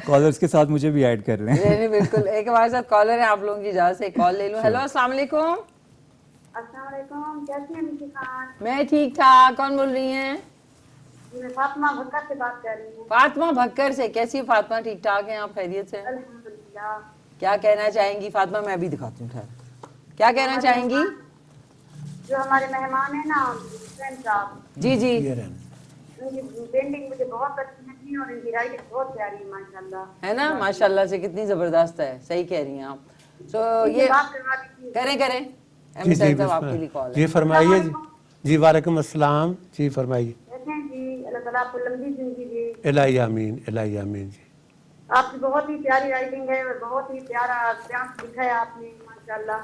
कॉलर्स के साथ मुझे भी ऐड कर लें। नहीं बिल्कुल। एक हमारे साथ कॉलर है, आप लोगों की इजाजत से कॉल ले लूं। हेलो अस्सलाम वालेकुम। अस्सलाम वालेकुम, कैसी हैं मिसी खान? मैं ठीक ठाक, कौन बोल रही हैं? मैं फातिमा भक्कर से बात कर रही हूँ। फातिमा भक्कर से, कैसी है फातिमा? ठीक ठाक हैं आप? खैरियत से? अल्हम्दुलिल्लाह। क्या कहना चाहेंगी फातिमा? मैं भी दिखाती हूँ, क्या कहना चाहेंगी? जो हमारे मेहमान है ना साहब, जी जी, उनकी पेंटिंग मुझे बहुत अच्छी लगी और इनकी राइटिंग बहुत प्यारी है माशाल्लाह। है ना? माशाल्लाह से कितनी जबरदस्त है। सही कह रही हैं आप। तो ये करें जी साहब आपके लिए कॉल है। जी फरमाइए। जी वालेकुम अस्सलाम। जी फरमाइए। अल्लाह ताला आपको लंबी जिंदगी दे। इलाही आमीन, इलाही आमीन। जी आपकी बहुत ही प्यारी राइटिंग है और बहुत ही प्यारा प्यास लिखा है आपने माशाल्लाह।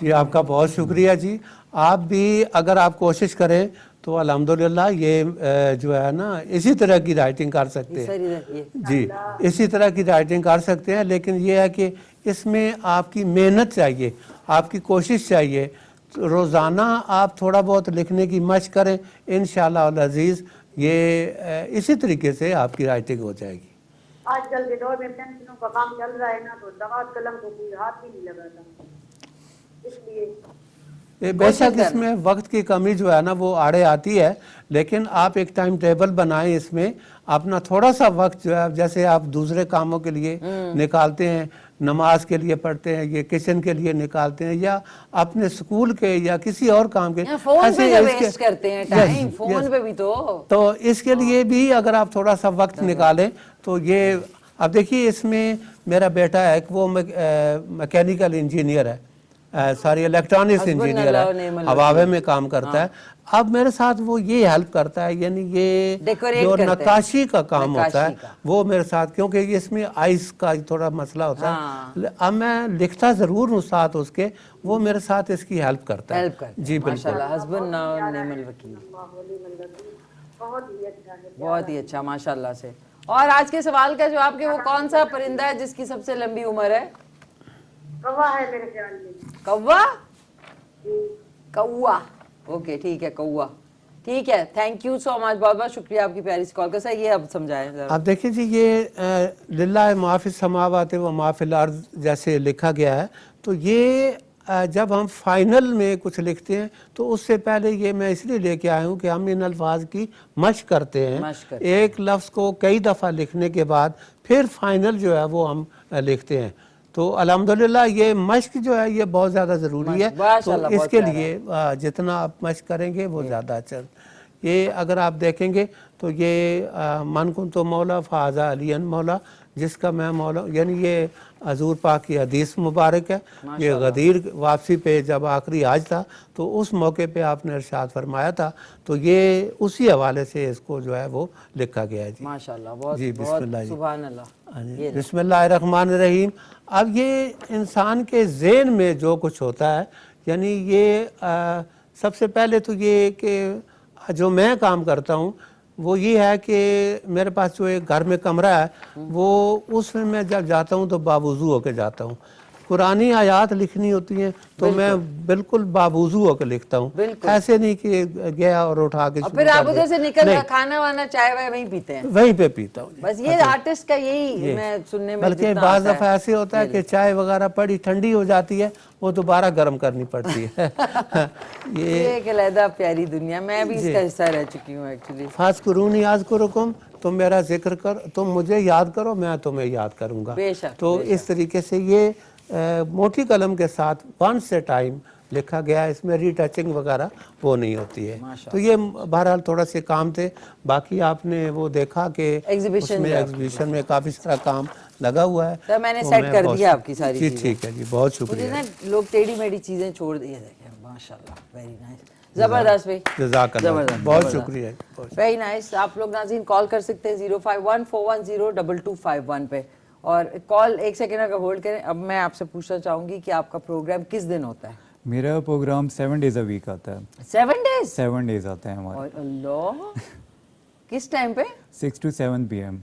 जी आपका बहुत शुक्रिया जी। आप भी अगर आप कोशिश करें तो अल्हम्दुलिल्लाह ये जो है ना इसी तरह की राइटिंग कर सकते हैं जी, इसी तरह की राइटिंग कर सकते हैं। लेकिन ये है कि इसमें आपकी मेहनत चाहिए, आपकी कोशिश चाहिए। तो रोज़ाना आप थोड़ा बहुत लिखने की मशक करें, इंशाअल्लाह अज़ीज़ ये इसी तरीके से आपकी राइटिंग हो जाएगी। आजकल के दौर में पेंसिलों का काम चल रहा है ना, तो दवात कलम को कोई हाथ ही नहीं लगाता। इसलिए बेशक इसमें वक्त की कमी जो है ना वो आड़े आती है, लेकिन आप एक टाइम टेबल बनाएं, इसमें अपना थोड़ा सा वक्त जो है, जैसे आप दूसरे कामों के लिए निकालते हैं, नमाज के लिए पढ़ते हैं, ये किचन के लिए निकालते हैं, या अपने स्कूल के या किसी और काम के, फोन ऐसे पे जब इसके- वेस्ट करते हैं टाइम, Yes, फोन yes. पे भी तो इसके लिए भी अगर आप थोड़ा सा वक्त निकालें तो ये, अब देखिए इसमें मेरा बेटा है, वो मैकेनिकल इंजीनियर है, सॉरी इलेक्ट्रॉनिक्स इंजीनियर है, हवावे में काम करता है। अब मेरे साथ वो ये हेल्प करता है, यानी ये जो नक्काशी का काम होता है वो मेरे साथ, क्योंकि इसमें आइस का थोड़ा मसला होता है। अब मैं लिखता जरूर हूँ साथ उसके, वो मेरे साथ इसकी हेल्प करता है। जी बिल्कुल, माशाल्लाह। हस्बैंड नाम नेमल वकील, बहुत ही अच्छा है। बहुत ही अच्छा माशाल्लाह से। और आज के सवाल का जवाब कि वो कौन सा परिंदा है जिसकी सबसे लंबी उम्र है? कौवा है मेरे ख्याल में। कौवा? कौवा, ओके ठीक है, कौवा ठीक है। थैंक यू सो मच, बहुत बहुत शुक्रिया आपकी प्यारी सी कॉल का। सर ये अब समझाएं जरा। अब देखिए जी, ये लिल्लाह माफिस समावात व माफिल अर्ज़ जैसे लिखा गया है, तो ये जब हम फाइनल में कुछ लिखते हैं तो उससे पहले ये मैं इसलिए लेके आया हूँ कि हम इन अल्फाज की मश्क करते हैं। एक लफ्ज़ को कई दफ़ा लिखने के बाद फिर फाइनल जो है वो हम लिखते हैं। तो अल्हम्दुलिल्लाह ये मश्क जो है ये बहुत ज़्यादा ज़रूरी है, तो इसके लिए जितना आप मश्क करेंगे वो ज़्यादा अच्छा। ये अगर आप देखेंगे तो ये मन कुन तो मौला फ़ाज़ा अलियन मौला, जिसका मैं मौला, यानी ये हजूर पाक की हदीस मुबारक है। ये गदीर वापसी पे जब आखिरी आज था तो उस मौके पे आपने इरशाद फरमाया था, तो ये उसी हवाले से इसको जो है वो लिखा गया है जी। माशाल्लाह, बहुत जी, बिस्मिल्लाह जी। सुभान अल्लाह। बिस्मिल्लाहिर्रहमानिर्रहीम। अब ये इंसान के ज़हन में जो कुछ होता है, यानी ये सबसे पहले तो ये कि जो मैं काम करता हूँ वो ये है कि मेरे पास जो एक घर में कमरा है, वो उसमें मैं जब जाता हूँ तो बावुज़ू होकर जाता हूँ। कुरानी आयात लिखनी होती हैं तो मैं बिल्कुल बावुज़ू होकर लिखता हूँ, ऐसे नहीं कि गया और उठा के। फिर आप उधर से निकल कर खाना वाना चाय वाय वहीं पीते हैं? वहीं पे पीता हूँ बस। ये आर्टिस्ट का यही मैं सुनने में, बल्कि बाज़ दफ़ा ऐसे होता है कि चाय वगैरह पड़ी ठंडी हो जाती है, वो दोबारा गर्म करनी पड़ती है। ये एक अलग प्यारी दुनिया, मैं भी इसका हिस्सा रह चुकी हूँ एक्चुअली। खास कुरून याद करुकुम, तुम मेरा जिक्र कर, तुम मुझे याद करो मैं तुम्हें याद करूंगा। तो इस तरीके से ये मोटी कलम के साथ वन से टाइम लिखा गया है, इसमें रीटचिंग वगैरह वो नहीं होती है। तो ये बहरहाल थोड़ा से काम थे। बाकी आपने वो देखा कि एग्जीबिशन में काफी सारा काम लगा हुआ है, तो मैंने सेट कर दिया आपकी सारी चीजें। ठीक है जी, बहुत शुक्रिया। मुझे ना लोग टेढ़ी मेढ़ी चीजें छोड़ दिए, माशाल्लाह, वेरी नाइस, जबरदस्त भाई, जज़ाकल्लाह, बहुत शुक्रिया। Very nice. आप लोग नाज़रीन कॉल कर सकते हैं 0514102251 पे, और कॉल एक सेकेंड का होल्ड करें। अब मैं आपसे पूछना चाहूंगी कि आपका प्रोग्राम किस दिन होता है? मेरा प्रोग्राम 7 डेज अ वीक आता है। 7 डेज? 7 डेज आता है हमारा। अल्लाह, किस टाइम पे? 6 to 7 PM,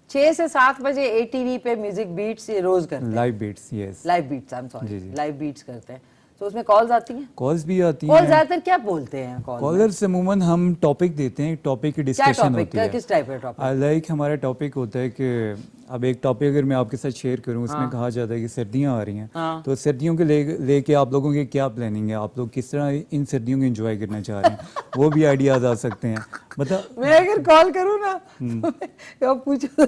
6 से 7 बजे ATV पे म्यूजिक बीट्स ये रोज करते हैं? Live beats, yes, live beats, I am sorry, live beats करते हैं। तो उसमें कॉल्स आती हैं? कॉल्स भी आती हैं। कॉल ज्यादातर क्या बोलते हैं? कॉलर्स अमूमन हम टॉपिक देते हैं, टॉपिक की डिस्कशन होती है। किस टाइप का टॉपिक? लाइक हमारा टॉपिक होता है कि अब एक टॉपिक अगर मैं आपके साथ शेयर करूं, उसमें कहा जाता है कि सर्दियां आ रही हैं, तो सर्दियों के लेके आप लोगों की क्या प्लानिंग है, आप लोग किस तरह इन सर्दियों को एंजॉय करना चाह रहे हैं, वो भी आइडियाज आ सकते हैं। मतलब मैं अगर कॉल करूं ना तो आप पूछो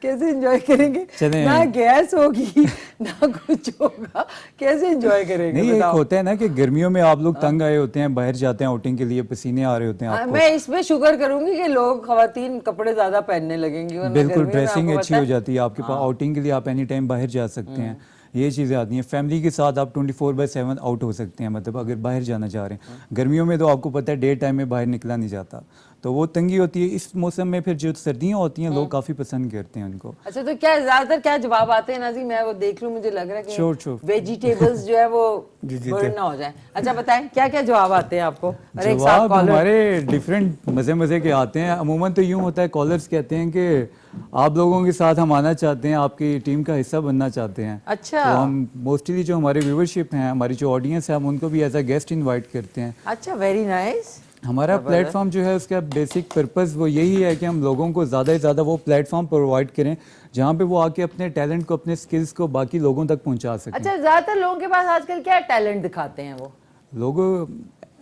कैसे एंजॉय करेंगे? ना गैस होगी ना कुछ होगा, कैसे एंजॉय करेंगे? नहीं, एक होता है ना कि गर्मियों में आप लोग तंग आए होते हैं, बाहर जाते हैं आउटिंग के लिए, पसीने आ रहे होते हैं आपको। मैं इसमें शुक्र करूंगी कि लोग खवातीन कपड़े ज्यादा पहनने लगेंगी, बिल्कुल ड्रेसिंग अच्छी हो जाती है आपके पास, आउटिंग के लिए आप एनी टाइम बाहर जा सकते हैं, ये चीज़ें आती हैं। फैमिली के साथ आप 24/7 आउट हो सकते हैं, मतलब अगर बाहर जाना चाह रहे हैं। गर्मियों में तो आपको पता है डे टाइम में बाहर निकला नहीं जाता, तो वो तंगी होती है। इस मौसम में फिर जो सर्दियाँ होती हैं लोग काफ़ी पसंद करते हैं उनको। अच्छा, तो क्या ज्यादातर क्या जवाब आते हैं नाज़ी? मैं वो देख लूँ, मुझे लग रहा है कि वेजिटेबल्स जो है वो बर्न ना हो जाए। अच्छा बताएं क्या क्या जवाब आते हैं आपको? जवाब हमारे डिफरेंट मज़े के आते हैं। अमूमन तो यूँ होता है, कॉलर्स कहते हैं कि आप लोगों के साथ हम आना चाहते हैं, आपकी टीम का हिस्सा बनना चाहते हैं। अच्छा। तो हम मोस्टली जो हमारे व्यूवरशिप हैं, हमारी जो ऑडियंस है, हम उनको भी एज अ गेस्ट इनवाइट करते हैं। अच्छा, वेरी नाइस। हमारा प्लेटफॉर्म जो है उसका बेसिक पर्पस वो यही है कि हम लोगों को ज़्यादा से ज़्यादा वो प्लेटफॉर्म प्रोवाइड करें जहाँ पे वो आके अपने टैलेंट को, अपने स्किल्स को बाकी लोगों तक पहुँचा सकें। अच्छा, ज्यादातर लोगों के पास आजकल क्या टैलेंट दिखाते हैं वो लोग?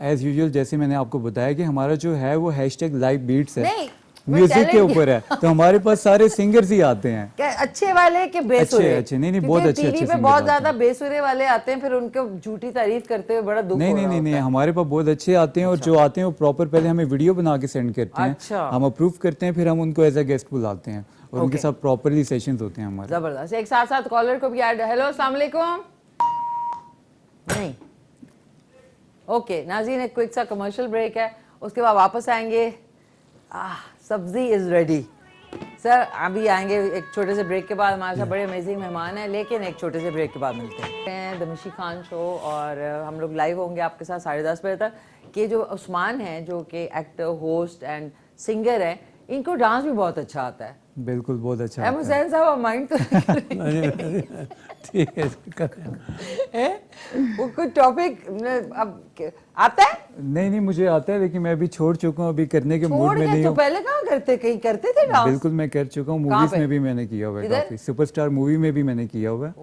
एज यूजुअल जैसे मैंने आपको बताया कि हमारा जो है वो #लाइव बीट्स है, नहीं, म्यूजिक के ऊपर है, तो हमारे पास सारे सिंगर्स ही आते हैं। क्या अच्छे वाले के बेसुरे? अच्छे नहीं बहुत अच्छे टीवी पे बहुत ज्यादा बेसुरे वाले आते हैं, फिर उनको झूठी तारीफ करते हुए बड़ा दुख हो रहा नहीं, हमारे पास बहुत अच्छे आते हैं और जो आते हैं वो प्रॉपर पहले हमें वीडियो बना के सेंड करते हैं, हम अप्रूव करते हैं, फिर हम उनको एज अ गेस्ट बुलाते हैं और उनके साथ प्रॉपरली सेशंस होते हैं हमारे। जबरदस्त। एक साथ साथ कॉलर को भी ऐड। हेलो, अस्सलाम वालेकुम। नहीं, ओके नाज़रीन, एक क्विक सा कमर्शियल ब्रेक है, उसके बाद वापस आएंगे। सब्जी इज रेडी सर। अभी आएंगे एक छोटे से ब्रेक के बाद। हमारे साथ बड़े अमेजिंग मेहमान हैं, लेकिन एक छोटे से ब्रेक के बाद मिलते हैं। द मिशी खान शो, और हम लोग लाइव होंगे आपके साथ 10:30 बजे तक। कि जो उस्मान हैं, जो कि एक्टर, होस्ट एंड सिंगर हैं, इनको डांस भी बहुत अच्छा आता है। बिल्कुल, बहुत अच्छा। हुसैन साहब माइंड तो ठीक है, वो कुछ टॉपिक अब आता है? नहीं, मुझे आता है, लेकिन मैं अभी छोड़ चुका हूँ, अभी करने के मूड में नहीं हूँ। हूँ। पहले कहाँ करते, कहीं करते थे डांस? बिल्कुल मैं कर चुका हूँ, मूवीज में भी मैंने किया हुआ है, काफी सुपरस्टार मूवी में भी मैंने किया हुआ है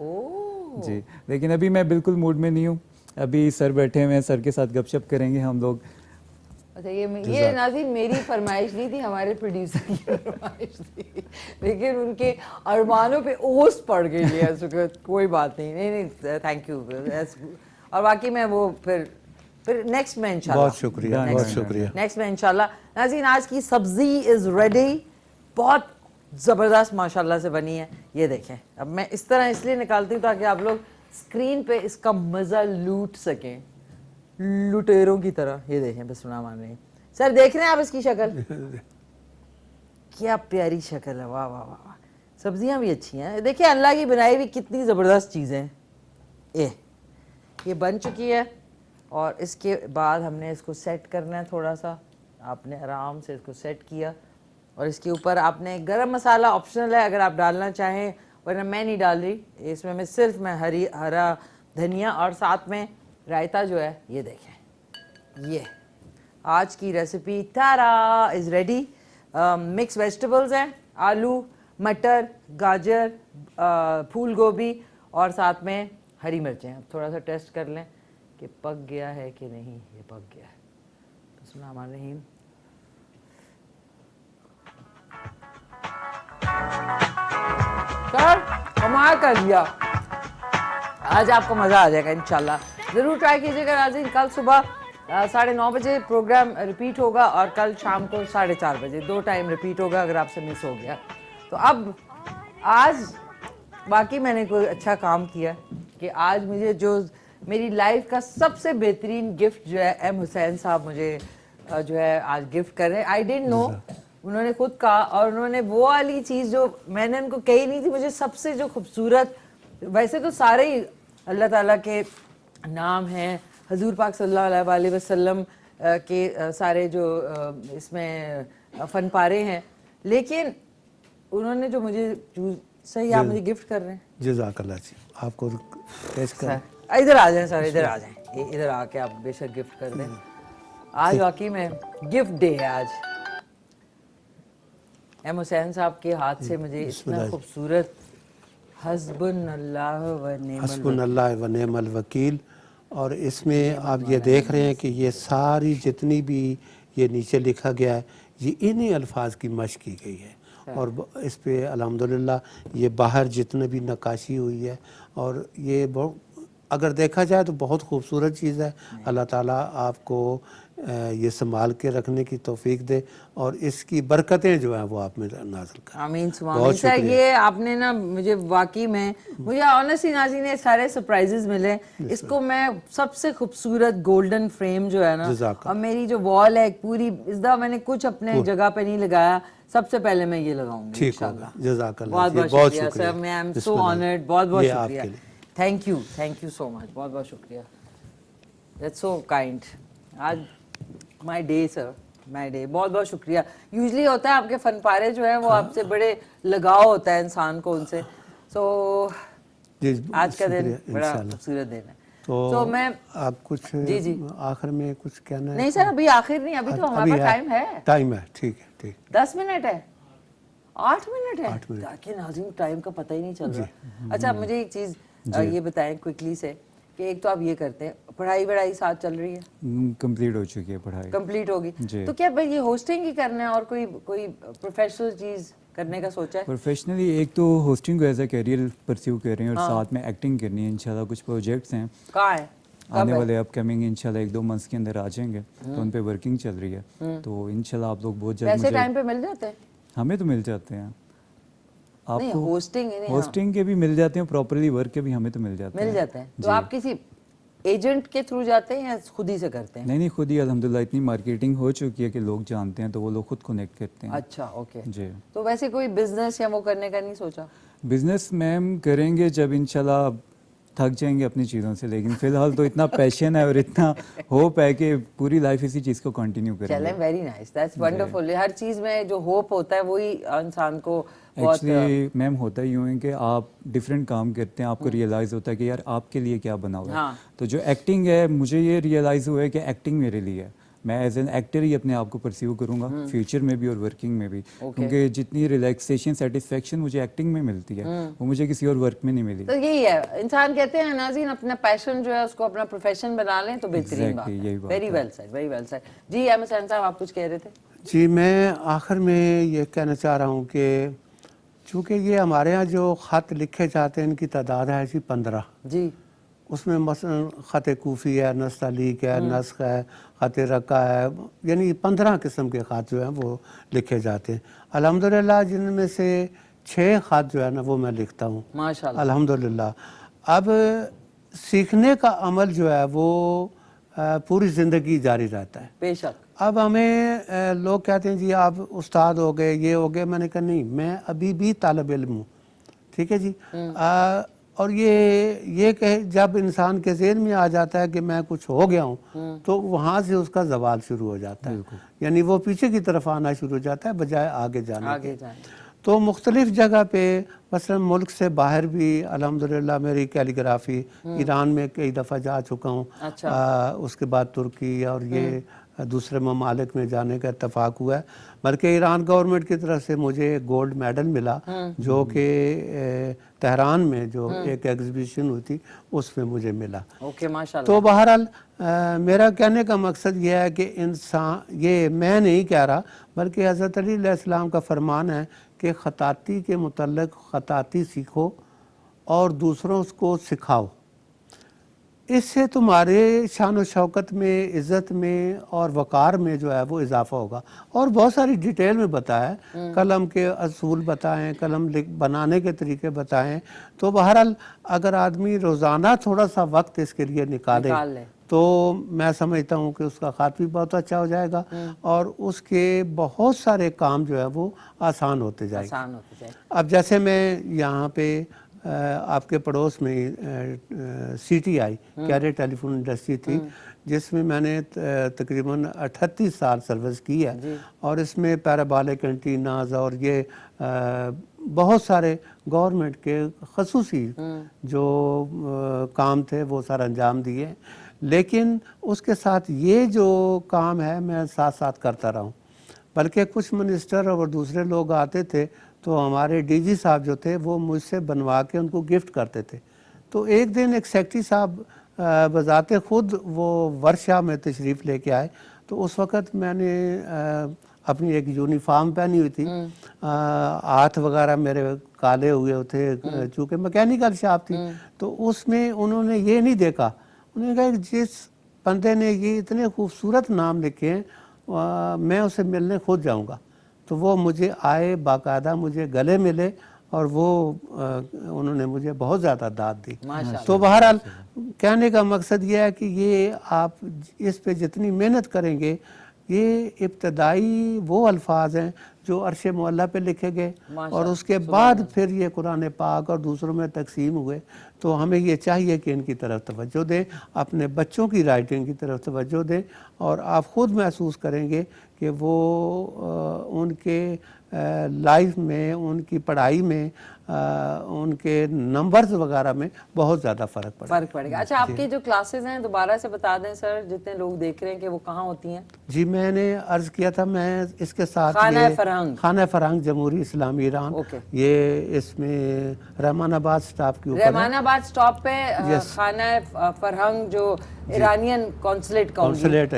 जी। लेकिन अभी मैं बिल्कुल मूड में नहीं हूँ। अभी सर बैठे हुए हैं, सर के साथ गपशप करेंगे हम लोग। अच्छा, ये नाज़रीन मेरी फरमाइश नहीं थी, हमारे प्रोड्यूसर की फरमाइश थी, लेकिन उनके अरमानों पे ओस पड़ गई है। कोई बात नहीं, थैंक यू। और बाकी मैं वो फिर नेक्स्ट में इंशाल्लाह। बहुत शुक्रिया, बहुत शुक्रिया। नेक्स्ट में इंशाल्लाह। नाज़रीन, आज की सब्जी इज रेडी, बहुत ज़बरदस्त माशाल्लाह से बनी है। ये देखें, अब मैं इस तरह इसलिए निकालती हूँ ताकि आप लोग स्क्रीन पे इसका मज़ा लूट सकें, लुटेरों की तरह। ये देखें, बिस्मिल्लाह मान रही सर, देख रहे हैं आप इसकी शक्ल? क्या प्यारी शक्ल है, वाह वाह वाह। सब्जियां भी अच्छी हैं, देखिए अल्लाह की बनाई हुई कितनी ज़बरदस्त चीज़ें हैं। ये बन चुकी है और इसके बाद हमने इसको सेट करना है थोड़ा सा। आपने आराम से इसको सेट किया और इसके ऊपर आपने गरम मसाला ऑप्शनल है अगर आप डालना चाहें, वरना मैं नहीं डाल रही इसमें। मैं सिर्फ हरा धनिया और साथ में रायता जो है, ये देखें। ये आज की recipe Tara is ready. Mix vegetables हैं, आलू, मटर, गाजर, फूल गोभी और साथ में हरी मिर्चें। अब थोड़ा सा टेस्ट कर लें कि पक गया है कि नहीं। ये पक गया है, बिस्मिल्लाहिर्रहमानिर्रहीम। सर कमाल कर दिया, आज आपको मज़ा आ जाएगा इंशाल्लाह। ज़रूर ट्राई कीजिएगा नाज़रीन। कल सुबह 9:30 बजे प्रोग्राम रिपीट होगा और कल शाम को 4:30 बजे 2 टाइम रिपीट होगा अगर आपसे मिस हो गया तो। अब आज बाकी मैंने कोई अच्छा काम किया कि आज मुझे जो मेरी लाइफ का सबसे बेहतरीन गिफ्ट जो है एम हुसैन साहब मुझे जो है आज गिफ्ट कर रहे हैं। आई डिडंट नो, उन्होंने खुद कहा और उन्होंने वो वाली चीज़ जो मैंने उनको कही नहीं थी, मुझे सबसे जो खूबसूरत, वैसे तो सारे ही अल्लाह ताला के नाम हैं, हजूर पाक सल्लल्लाहु अलैहि वसल्लम के सारे जो इसमें फन पारे हैं, लेकिन उन्होंने जो मुझे सही आप मुझे गिफ्ट कर रहे हैं। जज़ाकल्लाह जी, आपको पेश कर। इधर आ जाएं सर, इधर आ जाएं, इधर आके आप बेशक गिफ्ट कर दें। आज वाकई में गिफ्ट डे है आज। एम हुसैन साहब के हाथ से मुझे इतना खूबसूरत हस्बुनल्लाह व निअमल वकील, और इसमें आप ये देख रहे हैं कि ये सारी जितनी भी ये नीचे लिखा गया है, ये इन्हीं अल्फाज की मश्क की गई है और इस पे अल्हम्दुलिल्लाह ये बाहर जितने भी नक्काशी हुई है, और ये बहुत अगर देखा जाए तो बहुत खूबसूरत चीज़ है। अल्लाह ताला आपको ये संभाल के रखने की तौफीक दे और इसकी बरकतें जो हैं वो आप में नाज़िल करें। आमीन सुभान। सर ये आपने ना मुझे वाकई में, मुझे ऑनेस्टली नाज़रीन ने सारे सरप्राइजेस मिले। इसको मैं सबसे खूबसूरत गोल्डन फ्रेम जो है ना, और मेरी जो वॉल है पूरी, इस दफ़ा मैंने कुछ अपने जगह पे नहीं लगाया, सबसे पहले मैं ये लगाऊंगी इंशाल्लाह। जज़ाकल्लाह, बहुत बहुत शुक्रिया सर, मैं आई एम सो ऑनर्ड। बहुत बहुत शुक्रिया, थैंक यू सो मच, बहुत बहुत शुक्रिया, दैट्स सो काइंड। आज my day sir, my day, बहुत बहुत शुक्रिया। यूजुअली होता है आपके फन पारे जो है वो आपसे बड़े लगाव होता है इंसान को उनसे, सो आज का दिन बड़ा खूबसूरत दिन है। तो मैं आप कुछ जी आखिर में कुछ कहना है? नहीं सर, अभी आखिर नहीं, अभी तो हमारे पास टाइम है, ठीक है, ठीक। 10 मिनट है, 8 मिनट है, ताकि नाज़रीन टाइम का पता ही नहीं चल रहा। अच्छा, मुझे एक चीज ये बताएं क्विकली से कि एक तो आप ये करते हैं, पढ़ाई साथ चल रही है? कंप्लीट हो चुकी है पढ़ाई। कंप्लीट होगी तो क्या भाई ये होस्टिंग ही करना है और कोई प्रोफेशनल चीज करने का सोचा है? प्रोफेशनली एक तो होस्टिंग को एज अ करियर परस्यू कर रहे हैं और साथ में एक्टिंग करनी है। इंशाल्लाह कुछ प्रोजेक्ट्स हैं, कहाँ है? आने वाले अपकमिंग इंशाल्लाह 1-2 मंथ्स के अंदर आ जाएंगे, तो उन पे वर्किंग चल रही है। तो इंशाल्लाह आप लोग बहुत जल्द पैसे टाइम पे मिल जाते हैं? हमें तो मिल जाते हैं, आपको होस्टिंग के भी मिल जाते हैं, प्रॉपर्ली वर्क के भी हमें तो मिल जाते हैं। तो आप किसी एजेंट के थ्रू जाते हैं या खुद ही से करते हैं? नहीं, खुद ही अल्हम्दुलिल्लाह इतनी मार्केटिंग हो चुकी है कि लोग जानते हैं, तो वो लोग खुद कनेक्ट करते हैं। अच्छा, ओके जी। तो वैसे कोई बिजनेस या वो करने का नहीं सोचा? बिजनेस मैम करेंगे जब इंशाल्लाह थक जाएंगे अपनी चीज़ों से, लेकिन फिलहाल तो इतना पैशन है और इतना होप है कि पूरी लाइफ इसी चीज़ को कंटिन्यू करेंगे। चलें, वेरी नाइस, दैट्स वंडरफुल। हर चीज़ में जो होप होता है वही इंसान को एक्चुअली मैम होता ही यूँ है कि आप डिफरेंट काम करते हैं, आपको रियलाइज़ होता है कि यार आपके लिए क्या बना हुआ है। हाँ। तो जो एक्टिंग है, मुझे ये रियलाइज़ हुआ है कि एक्टिंग मेरे लिए है। मैं एज एन एक्टर ही अपने आप को परस्यू करूंगा फ्यूचर में भी और वर्किंग में भी, क्योंकि जितनी रिलैक्सेशन सेटिस्फेक्शन मुझे एक्टिंग में मिलती है वो मुझे किसी और वर्क में नहीं मिली। तो यही है, इंसान कहते हैं नाज़रीन अपना पैशन जो है उसको अपना प्रोफेशन बना लें तो बेहतरीन बात है। Very well said, very well said. जी अहमद हुसैन साहब, आप कुछ कह रहे थे? जी, मैं आखिर में ये कहना चाह रहा हूँ कि चूँकि ये हमारे यहाँ जो ख़त लिखे जाते हैं इनकी तादाद है जी 15 जी। उसमें मसलन ख़त कूफ़ी है, नस्तालीक है, नस्ख है, ख़त रक्का है, यानी 15 किस्म के ख़त जो हैं वो लिखे जाते हैं। अल्हम्दुलिल्लाह जिनमें से 6 ख़त जो है ना वो मैं लिखता हूँ, माशाअल्लाह अल्हम्दुलिल्लाह। अब सीखने का अमल जो है वो पूरी ज़िंदगी जारी रहता है। बेशक। अब हमें लोग कहते हैं जी आप उस्ताद हो गए, ये हो गए। मैंने कहा नहीं, मैं अभी भी तालिब इल्म हूँ, ठीक है जी। और ये कहे जब इंसान के ज़हन में आ जाता है कि मैं कुछ हो गया हूँ तो वहाँ से उसका ज़वाल शुरू हो जाता है, यानी वो पीछे की तरफ आना शुरू हो जाता है बजाय आगे जाने के। तो मुख्तलिफ जगह पे मसलन मुल्क से बाहर भी अल्हम्दुलिल्लाह मेरी कैलीग्राफी ईरान में कई दफ़ा जा चुका हूँ। अच्छा। उसके बाद तुर्की और ये दूसरे ममालिक में जाने का इत्तेफाक हुआ है, बल्कि ईरान गवर्नमेंट की तरफ से मुझे गोल्ड मेडल मिला जो कि तेहरान में जो एक एग्जीबिशन हुई थी उसमें मुझे मिला। ओके, माशाल्लाह। तो बहरहाल मेरा कहने का मकसद यह है कि इंसान, ये मैं नहीं कह रहा बल्कि हज़रत अली अलैहिस्सलाम का फरमान है कि ख़ताती के मुतल्लिक़ ख़ताती सीखो और दूसरों को सिखाओ, इससे तुम्हारे शान व शौकत में, इज़्ज़त में और वक़ार में जो है वो इजाफ़ा होगा। और बहुत सारी डिटेल में बताया, कलम के असूल बताएं, कलम बनाने के तरीके बताएं। तो बहरहाल अगर आदमी रोज़ाना थोड़ा सा वक्त इसके लिए निकाले तो मैं समझता हूँ कि उसका ख़ात भी बहुत अच्छा हो जाएगा और उसके बहुत सारे काम जो है वो आसान होते जाएंगे। अब जैसे मैं यहाँ पे आपके पड़ोस में CTI कैरियर टेलीफोन इंडस्ट्री थी जिसमें मैंने तकरीबन 38 साल सर्विस की है और इसमें पैराबॉलिक एंटीनाज और ये बहुत सारे गवर्नमेंट के खसूसी जो काम थे वो सारा अंजाम दिए। लेकिन उसके साथ ये जो काम है मैं साथ साथ करता रहा हूँ, बल्कि कुछ मिनिस्टर और दूसरे लोग आते थे तो हमारे DG साहब जो थे वो मुझसे बनवा के उनको गिफ्ट करते थे। तो एक दिन एक सेक्रेटरी साहब बजाते खुद वो वर्षा में तशरीफ़ लेके आए, तो उस वक़्त मैंने अपनी एक यूनिफॉर्म पहनी हुई थी, हाथ वगैरह मेरे काले हुए थे चूँकि मैकेनिकल शॉप थी। तो उसमें उन्होंने ये नहीं देखा, उन्होंने कहा जिस बंदे ने ये इतने खूबसूरत नाम लिखे हैं मैं उसे मिलने खुद जाऊँगा। तो वो मुझे आए, बाकायदा मुझे गले मिले और वो उन्होंने मुझे बहुत ज़्यादा दाद दी। तो बहरहाल कहने का मकसद ये है कि ये आप इस पे जितनी मेहनत करेंगे, ये इब्तदाई वो अल्फाज हैं जो अर्शे मुअल्ला पे लिखे गए और माशाअल्लाह, उसके बाद फिर ये कुरान पाक और दूसरों में तकसीम हुए। तो हमें ये चाहिए कि इनकी तरफ तवज्जो दें, अपने बच्चों की राइटिंग की तरफ तवज्जो दें, और आप ख़ुद महसूस करेंगे कि वो उनके लाइफ में, उनकी पढ़ाई में, उनके नंबर्स वगैरह में बहुत ज़्यादा फ़र्क पड़ेगा। अच्छा, आपकी जो क्लासेस हैं दोबारा से बता दें सर, जितने लोग देख रहे हैं, कि वो कहाँ होती हैं? जी, मैंने अर्ज़ किया था, मैं इसके साथ खाना फरहंग जमहूरी इस्लामी ईरान, ये इसमें रहमानाबाद स्टॉप के ऊपर, रहमानाबाद स्टॉप पे खाना फरहंग जो ईरानियन कॉन्सुलेट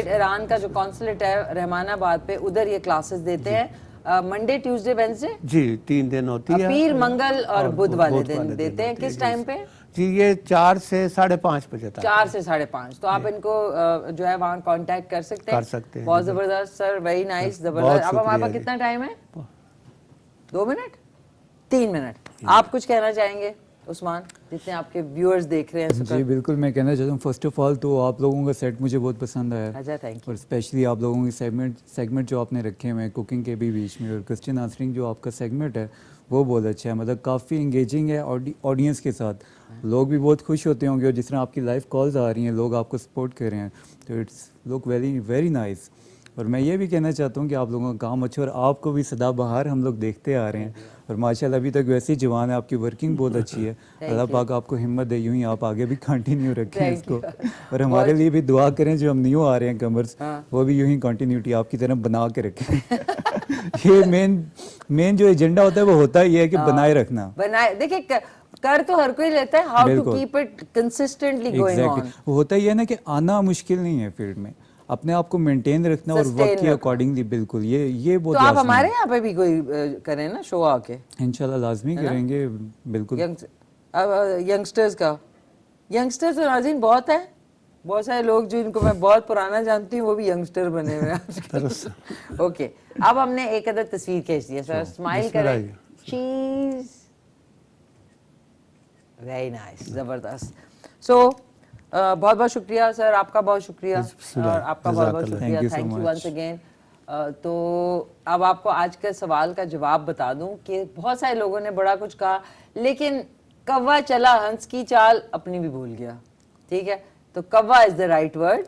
ईरान का जो कॉन्सुलेट है रहमानाबाद पे, उधर ये क्लासेस देते हैं। मंडे, ट्यूसडे, वेडनेसडे, जी 3 दिन होती है। पीर, मंगल और बुध वाले दिन देते हैं। किस टाइम पे? जी ये 4 से 5:30 बजे तक। 4 से 5:30। तो आप इनको जो है वहाँ कांटेक्ट कर सकते हैं। बहुत जबरदस्त सर, वेरी नाइस, जबरदस्त। अब हमारे पास कितना टाइम है? 2 मिनट, 3 मिनट। आप कुछ कहना चाहेंगे उस्मान, जितने आपके व्यूअर्स देख रहे हैं? जी बिल्कुल, मैं कहना चाहता हूँ फर्स्ट ऑफ ऑल तो आप लोगों का सेट मुझे बहुत पसंद आया। अच्छा, थैंक यू। और स्पेशली आप लोगों की सेगमेंट जो आपने रखे हुए हैं कुकिंग के भी बीच में, और क्वेश्चन आंसरिंग जो आपका सेगमेंट है वो बहुत अच्छा है, मतलब काफ़ी इंगेजिंग है ऑडियंस के साथ। लोग भी बहुत खुश होते होंगे, और जिस तरह आपकी लाइव कॉल्स आ रही हैं, लोग आपको सपोर्ट कर रहे हैं, तो it's look very very nice. और मैं ये भी कहना चाहता हूँ कि आप लोगों का काम अच्छा, और आपको भी सदाबहार हम लोग देखते आ रहे हैं, और माशाल्लाह अभी तक वैसे ही जवान है, आपकी वर्किंग बहुत अच्छी है। अल्लाह पाक आपको हिम्मत दे, यूं ही आप आगे भी कंटिन्यू रखें इसको, और हमारे लिए भी दुआ करें, जो हम न्यू आ रहे हैं कमर्स, वो भी यूं ही कंटिन्यूटी आपकी तरह बना के रखें। ये मेन जो एजेंडा होता है वो होता ही है कि बनाए रखना। देखिए, कर तो हर कोई लेता है, how to keep it consistently going on. वो होता ही है ना कि आना मुश्किल नहीं है फील्ड में, अपने आप को मेंटेन रखना और वर्क के अकॉर्डिंगली। बिल्कुल, ये बहुत। तो आप हमारे यहाँ पे भी कोई करें ना शो आके, इंशाल्लाह लाजमी करेंगे। बिल्कुल, यंगस्टर्स तो नाज़रीन बहुत है, बहुत सारे लोग जिनको मैं बहुत पुराना जानती हूँ वो भी यंगस्टर बने हुए हैं। ओके, अब हमने एक अदर तस्वीर खींच दी है सर, स्माइल करें, चीज, वेरी नाइस, जबरदस्त। सो बहुत बहुत शुक्रिया सर, आपका बहुत शुक्रिया, और आपका बहुत बहुत शुक्रिया, थैंक यू वंस अगेन। तो अब आपको आज के सवाल का जवाब बता दूं कि बहुत सारे लोगों ने बड़ा कुछ कहा, लेकिन कौवा चला हंस की चाल अपनी भी भूल गया। ठीक है, तो कौवा is the right word,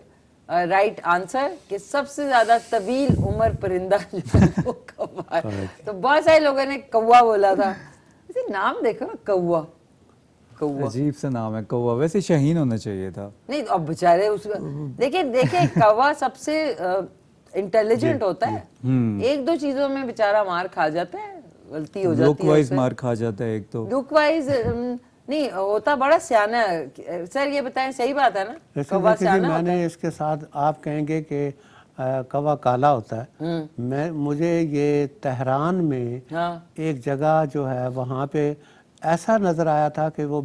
right answer, कि सबसे ज्यादा तवील उम्र परिंदा जो है वो कौवा है। तो बहुत सारे लोगों ने कौवा बोला था, नाम देखो ना, कौवा, अजीब सा नाम है कौवा, वैसे शाहीन होना चाहिए था। नहीं, अब बेचारे उसका देखिए कौवा सबसे इंटेलिजेंट होता है, 1-2 चीजों में बेचारा मार खा जाता है, गलती हो जाती है, लुक वाइज मार खा जाता है, एक तो लुक वाइज नहीं होता, बड़ा सियाना है। सर ये बताएं, सही बात है ना, कौवा सियाना होता है? मैंने इसके साथ आप कहेंगे कि कौवा काला होता है, मुझे ये तेहरान में एक जगह जो है वहाँ पे ऐसा नज़र आया था कि वो,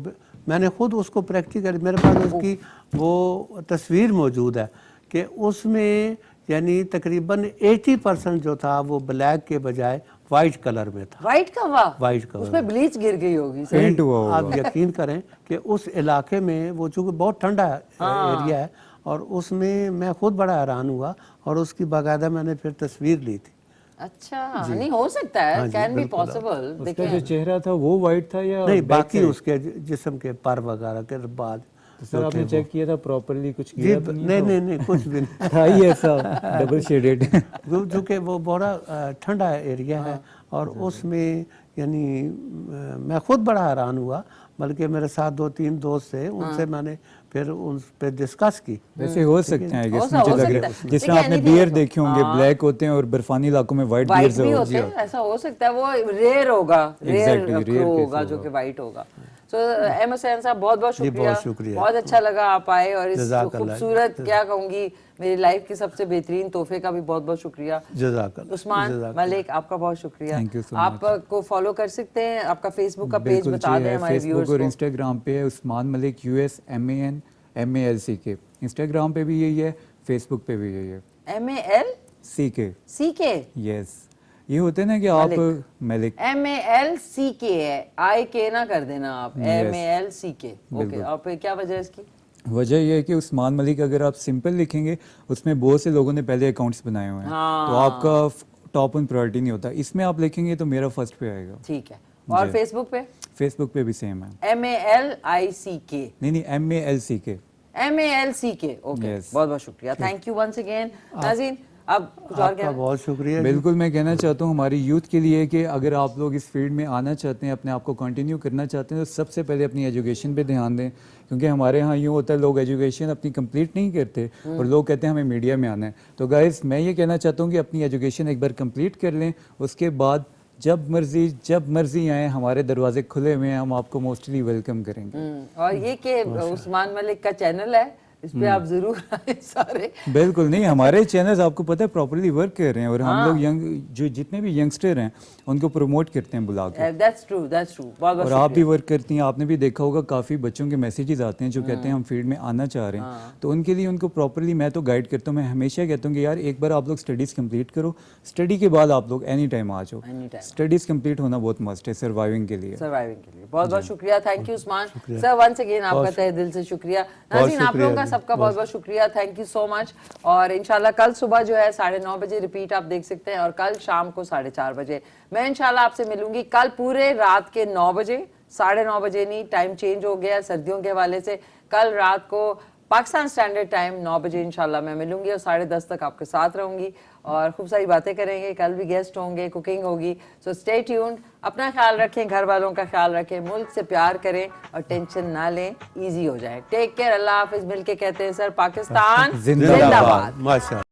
मैंने खुद उसको प्रैक्टिकल, मेरे पास उसकी वो तस्वीर मौजूद है कि उसमें यानी तकरीबन 80% जो था वो ब्लैक के बजाय वाइट कलर में था। वाइट कौवा? वाइट कौवा, उसमें ब्लीच गिर गई होगी, पेंट हुआ होगा। आप यकीन करें कि उस इलाके में वो, चूँकि बहुत ठंडा एरिया है, और उसमें मैं खुद बड़ा हैरान हुआ, और उसकी बाकायदा मैंने फिर तस्वीर ली थी। अच्छा, नहीं हो सकता है, कैन बी पॉसिबल। उसका जो चेहरा था वो वाइट था या नहीं, बाकी उसके जिस्म के पर वगैरह के बाद। तो सर आपने चेक किया था प्रॉपर्ली, कुछ किया तो नहीं, कुछ भी नहीं था ही ऐसा डबल शेडेड। क्योंकि वो बड़ा ठंडा एरिया है, और उसमें यानी मैं खुद बड़ा हैरान हुआ, बल्कि मेरे साथ 2-3 दोस्त थे, उनसे मैंने फिर उन पे डिस्कस की। वैसे हो सकते हैं, मुझे लग रहा है जिस तरह आपने बियर देखे होंगे, ब्लैक होते हैं और बर्फानी इलाकों में व्हाइट बियर्स होते हैं, ऐसा हो सकता है, वो रेयर होगा, रेयर होगा जो कि व्हाइट होगा। सो एम हुसैन साहब बहुत बहुत शुक्रिया, बहुत अच्छा लगा आप आए, और इस खूबसूरत, क्या कहूँगी, मेरी लाइफ के सबसे बेहतरीन तोहफे का भी बहुत बहुत शुक्रिया। उस्मान मलिक, आपका बहुत शुक्रिया। आपको फॉलो कर सकते हैं, आपका फेसबुक का पेज बता दें हमारे व्यूअर्स को। और इंस्टाग्राम पे Usman Malik US MANMALCK, Instagram पे भी यही है, फेसबुक पे भी यही है, MALCK। यस, ये होते हैं ना कि आप मलिक, MALCK है, IK ना कर देना आप, MALCK। ओके, आप क्या वजह है इसकी? वजह यह है कि उस्मान मलिक अगर आप सिंपल लिखेंगे, उसमें बहुत से लोगों ने पहले अकाउंट्स बनाए हुए हैं, तो आपका टॉप ऑन प्रायोरिटी नहीं होता। इसमें आप लिखेंगे तो मेरा फर्स्ट पे आएगा। ठीक है। और जी। फेसबुक पे? फेसबुक पे भी सेम है। MALICK। नहीं MALCK। MALCK। Okay, Yes. बहुत बहुत शुक्रिया, थैंक यू वंस अगेन। नाज़रीन अब कुछ और आपका बहुत शुक्रिया। बिल्कुल, मैं कहना चाहता हूँ हमारी यूथ के लिए कि अगर आप लोग इस फील्ड में आना चाहते हैं, अपने आप को कंटिन्यू करना चाहते हैं, तो सबसे पहले अपनी एजुकेशन पे ध्यान दें, क्योंकि हमारे यहाँ यूँ होता है लोग एजुकेशन अपनी कंप्लीट नहीं करते और लोग कहते हैं हमें मीडिया में आना है। तो गाइस मैं ये कहना चाहता हूँ कि अपनी एजुकेशन एक बार कंप्लीट कर लें, उसके बाद जब मर्जी आए, हमारे दरवाजे खुले हुए हैं, हम आपको मोस्टली वेलकम करेंगे। और ये कि उस्मान मलिक का चैनल है, इस पे आप जरूर आए सारे। बिल्कुल नहीं, हमारे चैनल्स आपको पता है प्रॉपर्ली वर्क कर रहे हैं और हम लोग जो जितने भी यंगस्टर हैं उनको प्रमोट करते हैं बुला के। That's true, that's true. बहुत और आप भी वर्क करती हैं, आपने भी देखा होगा काफ़ी बच्चों के मैसेजेस आते हैं जो कहते हैं हम फील्ड में आना चाह रहे हैं, तो उनके लिए उनको प्रॉपर्ली मैं तो गाइड करता हूँ। मैं हमेशा कहता हूँ कि यार एक बार आप लोग स्टडीज़ कंप्लीट करो, स्टडी के बाद आप लोग एनी टाइम आ जाओ। स्टडीज़ कंप्लीट होना बहुत मस्ट है सर्वाइविंग के लिए। बहुत बहुत शुक्रिया, thank you Usman sir, once again आपका तहे दिल से शुक्रिया। नाज़रीन आप लोगों का सबका बहुत बहुत शुक्रिया, थैंक यू सो मच। और इंशाल्लाह कल सुबह जो है 9:30 बजे रिपीट आप देख सकते हैं, और कल शाम को 4:30 बजे मैं इंशाल्लाह आपसे मिलूंगी। कल पूरे रात के 9 बजे, 9:30 बजे नहीं, टाइम चेंज हो गया सर्दियों के हवाले से। कल रात को पाकिस्तान स्टैंडर्ड टाइम 9 बजे इंशाल्लाह मैं मिलूंगी और 10:30 तक आपके साथ रहूंगी और खूब सारी बातें करेंगे। कल भी गेस्ट होंगे, कुकिंग होगी। सो स्टे ट्यून्ड, अपना ख्याल रखें, घर वालों का ख्याल रखें, मुल्क से प्यार करें और टेंशन ना लें, इजी हो जाए। टेक केयर, अल्लाह हाफिज। मिलके कहते हैं सर पाकिस्तान जिंदाबाद। माशाअल्लाह।